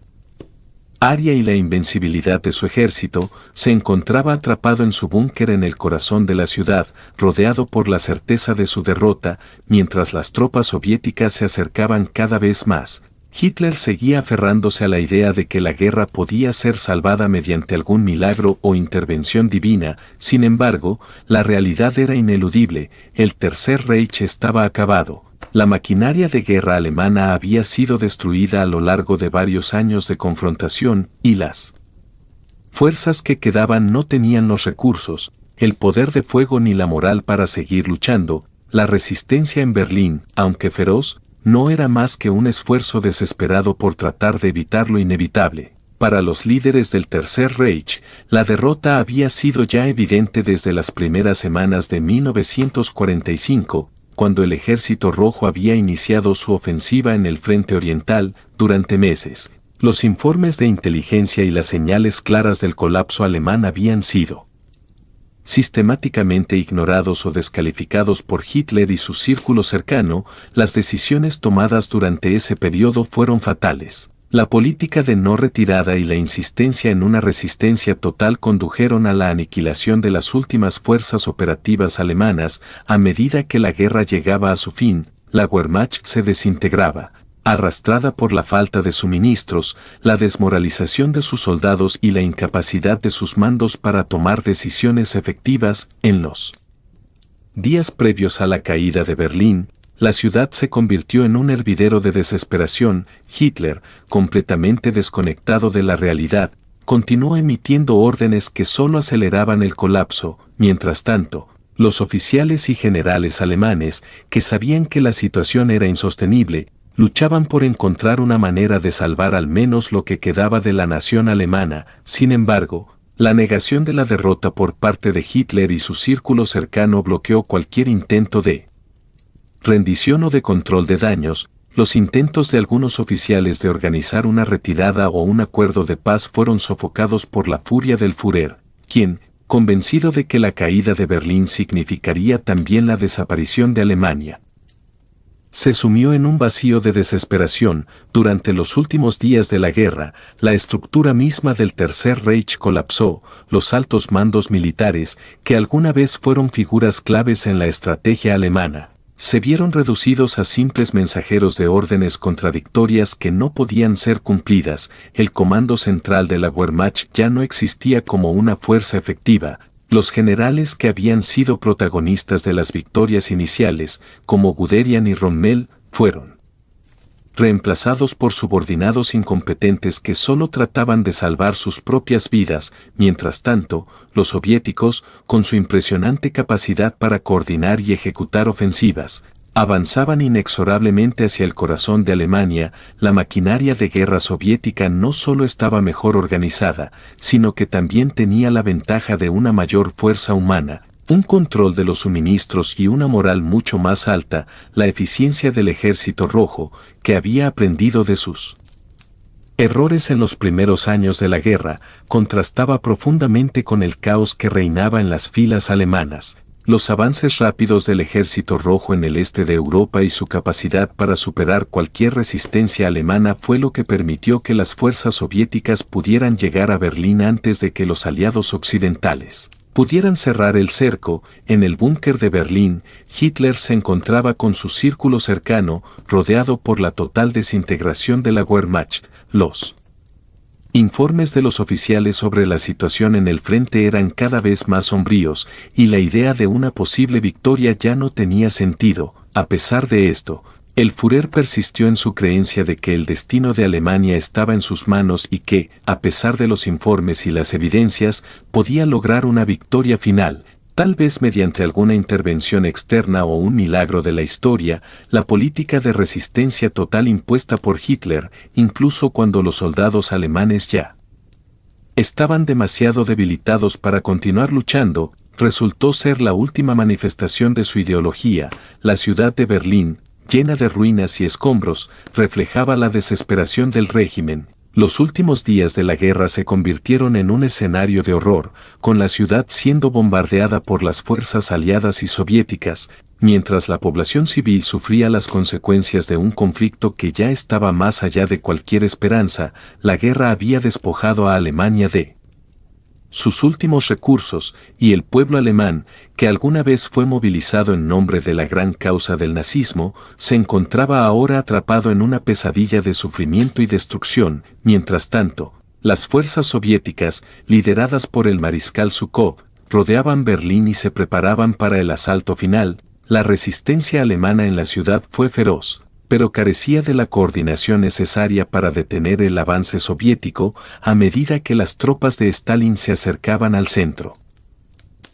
aria y la invencibilidad de su ejército, se encontraba atrapado en su búnker en el corazón de la ciudad, rodeado por la certeza de su derrota. Mientras las tropas soviéticas se acercaban cada vez más, Hitler seguía aferrándose a la idea de que la guerra podía ser salvada mediante algún milagro o intervención divina. Sin embargo, la realidad era ineludible: el Tercer Reich estaba acabado. La maquinaria de guerra alemana había sido destruida a lo largo de varios años de confrontación, y las fuerzas que quedaban no tenían los recursos, el poder de fuego ni la moral para seguir luchando. La resistencia en Berlín, aunque feroz, no era más que un esfuerzo desesperado por tratar de evitar lo inevitable. Para los líderes del Tercer Reich, la derrota había sido ya evidente desde las primeras semanas de 1945, cuando el Ejército Rojo había iniciado su ofensiva en el frente oriental. Durante meses, Los informes de inteligencia y las señales claras del colapso alemán habían sido sistemáticamente ignorados o descalificados por Hitler y su círculo cercano. Las decisiones tomadas durante ese periodo fueron fatales. La política de no retirada y la insistencia en una resistencia total condujeron a la aniquilación de las últimas fuerzas operativas alemanas. A medida que la guerra llegaba a su fin, la Wehrmacht se desintegraba, arrastrada por la falta de suministros, la desmoralización de sus soldados y la incapacidad de sus mandos para tomar decisiones efectivas. En los días previos a la caída de Berlín, la ciudad se convirtió en un hervidero de desesperación. Hitler, completamente desconectado de la realidad, continuó emitiendo órdenes que solo aceleraban el colapso. Mientras tanto, los oficiales y generales alemanes, que sabían que la situación era insostenible, luchaban por encontrar una manera de salvar al menos lo que quedaba de la nación alemana. Sin embargo, la negación de la derrota por parte de Hitler y su círculo cercano bloqueó cualquier intento de rendición o de control de daños. Los intentos de algunos oficiales de organizar una retirada o un acuerdo de paz fueron sofocados por la furia del Führer, quien, convencido de que la caída de Berlín significaría también la desaparición de Alemania, se sumió en un vacío de desesperación. Durante los últimos días de la guerra, la estructura misma del Tercer Reich colapsó. Los altos mandos militares, que alguna vez fueron figuras claves en la estrategia alemana, se vieron reducidos a simples mensajeros de órdenes contradictorias que no podían ser cumplidas. El comando central de la Wehrmacht ya no existía como una fuerza efectiva. Los generales que habían sido protagonistas de las victorias iniciales, como Guderian y Rommel, fueron reemplazados por subordinados incompetentes que solo trataban de salvar sus propias vidas. Mientras tanto, los soviéticos, con su impresionante capacidad para coordinar y ejecutar ofensivas, avanzaban inexorablemente hacia el corazón de Alemania. La maquinaria de guerra soviética no solo estaba mejor organizada, sino que también tenía la ventaja de una mayor fuerza humana, un control de los suministros y una moral mucho más alta. La eficiencia del Ejército Rojo, que había aprendido de sus errores en los primeros años de la guerra, contrastaba profundamente con el caos que reinaba en las filas alemanas. Los avances rápidos del Ejército Rojo en el este de Europa y su capacidad para superar cualquier resistencia alemana fue lo que permitió que las fuerzas soviéticas pudieran llegar a Berlín antes de que los aliados occidentales pudieran cerrar el cerco. En el búnker de Berlín, Hitler se encontraba con su círculo cercano, rodeado por la total desintegración de la Wehrmacht. Los informes de los oficiales sobre la situación en el frente eran cada vez más sombríos, y la idea de una posible victoria ya no tenía sentido. A pesar de esto, el Führer persistió en su creencia de que el destino de Alemania estaba en sus manos y que, a pesar de los informes y las evidencias, podía lograr una victoria final. Tal vez mediante alguna intervención externa o un milagro de la historia. La política de resistencia total impuesta por Hitler, incluso cuando los soldados alemanes ya estaban demasiado debilitados para continuar luchando, resultó ser la última manifestación de su ideología. La ciudad de Berlín, llena de ruinas y escombros, reflejaba la desesperación del régimen. Los últimos días de la guerra se convirtieron en un escenario de horror, con la ciudad siendo bombardeada por las fuerzas aliadas y soviéticas, mientras la población civil sufría las consecuencias de un conflicto que ya estaba más allá de cualquier esperanza. La guerra había despojado a Alemania de sus últimos recursos, y el pueblo alemán, que alguna vez fue movilizado en nombre de la gran causa del nazismo, se encontraba ahora atrapado en una pesadilla de sufrimiento y destrucción. Mientras tanto, las fuerzas soviéticas, lideradas por el mariscal Zhúkov, rodeaban Berlín y se preparaban para el asalto final. La resistencia alemana en la ciudad fue feroz, pero carecía de la coordinación necesaria para detener el avance soviético. A medida que las tropas de Stalin se acercaban al centro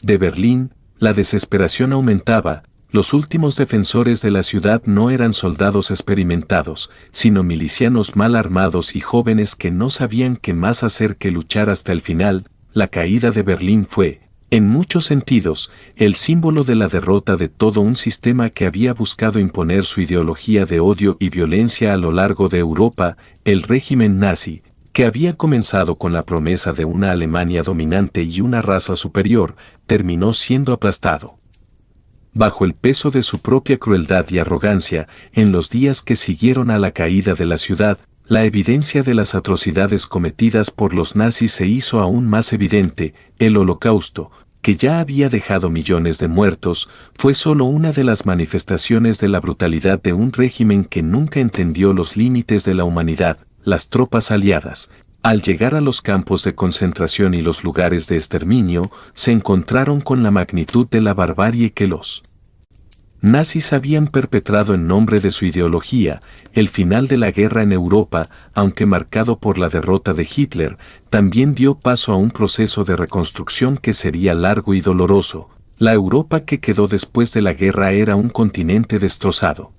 de Berlín, la desesperación aumentaba. Los últimos defensores de la ciudad no eran soldados experimentados, sino milicianos mal armados y jóvenes que no sabían qué más hacer que luchar hasta el final. La caída de Berlín fue, En muchos sentidos, el símbolo de la derrota de todo un sistema que había buscado imponer su ideología de odio y violencia a lo largo de Europa, el régimen nazi, que había comenzado con la promesa de una Alemania dominante y una raza superior, terminó siendo aplastado. Bajo el peso de su propia crueldad y arrogancia, en los días que siguieron a la caída de la ciudad, la evidencia de las atrocidades cometidas por los nazis se hizo aún más evidente. El Holocausto, que ya había dejado millones de muertos, fue solo una de las manifestaciones de la brutalidad de un régimen que nunca entendió los límites de la humanidad. Las tropas aliadas, al llegar a los campos de concentración y los lugares de exterminio, se encontraron con la magnitud de la barbarie que los nazis habían perpetrado en nombre de su ideología. El final de la guerra en Europa, aunque marcado por la derrota de Hitler, también dio paso a un proceso de reconstrucción que sería largo y doloroso. La Europa que quedó después de la guerra era un continente destrozado.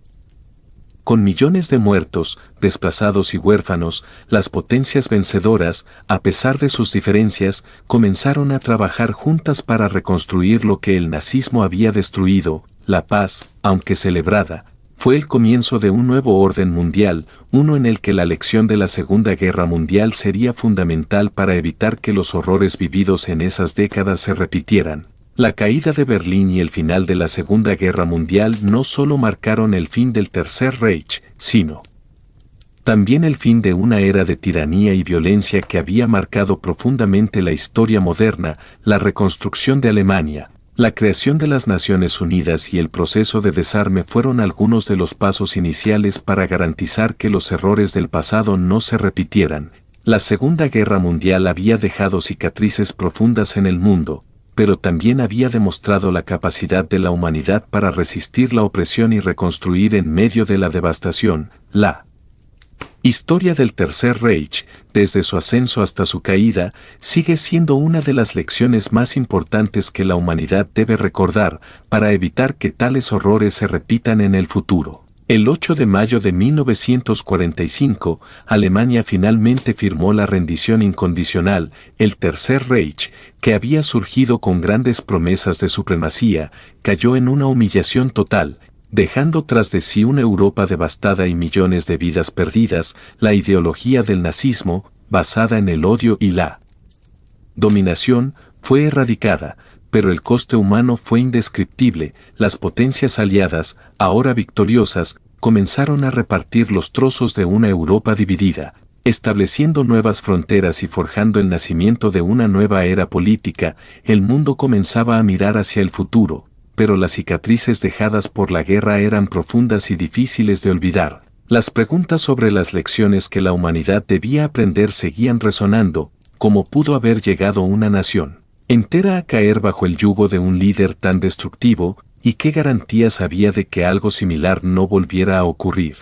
Con millones de muertos, desplazados y huérfanos, las potencias vencedoras, a pesar de sus diferencias, comenzaron a trabajar juntas para reconstruir lo que el nazismo había destruido. La paz, aunque celebrada, fue el comienzo de un nuevo orden mundial, uno en el que la lección de la Segunda Guerra Mundial sería fundamental para evitar que los horrores vividos en esas décadas se repitieran. La caída de Berlín y el final de la Segunda Guerra Mundial no solo marcaron el fin del Tercer Reich, sino también el fin de una era de tiranía y violencia que había marcado profundamente la historia moderna. La reconstrucción de Alemania, la creación de las Naciones Unidas y el proceso de desarme fueron algunos de los pasos iniciales para garantizar que los errores del pasado no se repitieran. La Segunda Guerra Mundial había dejado cicatrices profundas en el mundo, pero también había demostrado la capacidad de la humanidad para resistir la opresión y reconstruir en medio de la devastación. La historia del Tercer Reich, desde su ascenso hasta su caída, sigue siendo una de las lecciones más importantes que la humanidad debe recordar para evitar que tales horrores se repitan en el futuro. El 8 de mayo de 1945, Alemania finalmente firmó la rendición incondicional. El Tercer Reich, que había surgido con grandes promesas de supremacía, cayó en una humillación total, dejando tras de sí una Europa devastada y millones de vidas perdidas. La ideología del nazismo, basada en el odio y la dominación, fue erradicada, pero el coste humano fue indescriptible. Las potencias aliadas, ahora victoriosas, comenzaron a repartir los trozos de una Europa dividida, estableciendo nuevas fronteras y forjando el nacimiento de una nueva era política. El mundo comenzaba a mirar hacia el futuro, pero las cicatrices dejadas por la guerra eran profundas y difíciles de olvidar. Las preguntas sobre las lecciones que la humanidad debía aprender seguían resonando. ¿Cómo pudo haber llegado una nación entera a caer bajo el yugo de un líder tan destructivo, y qué garantías había de que algo similar no volviera a ocurrir?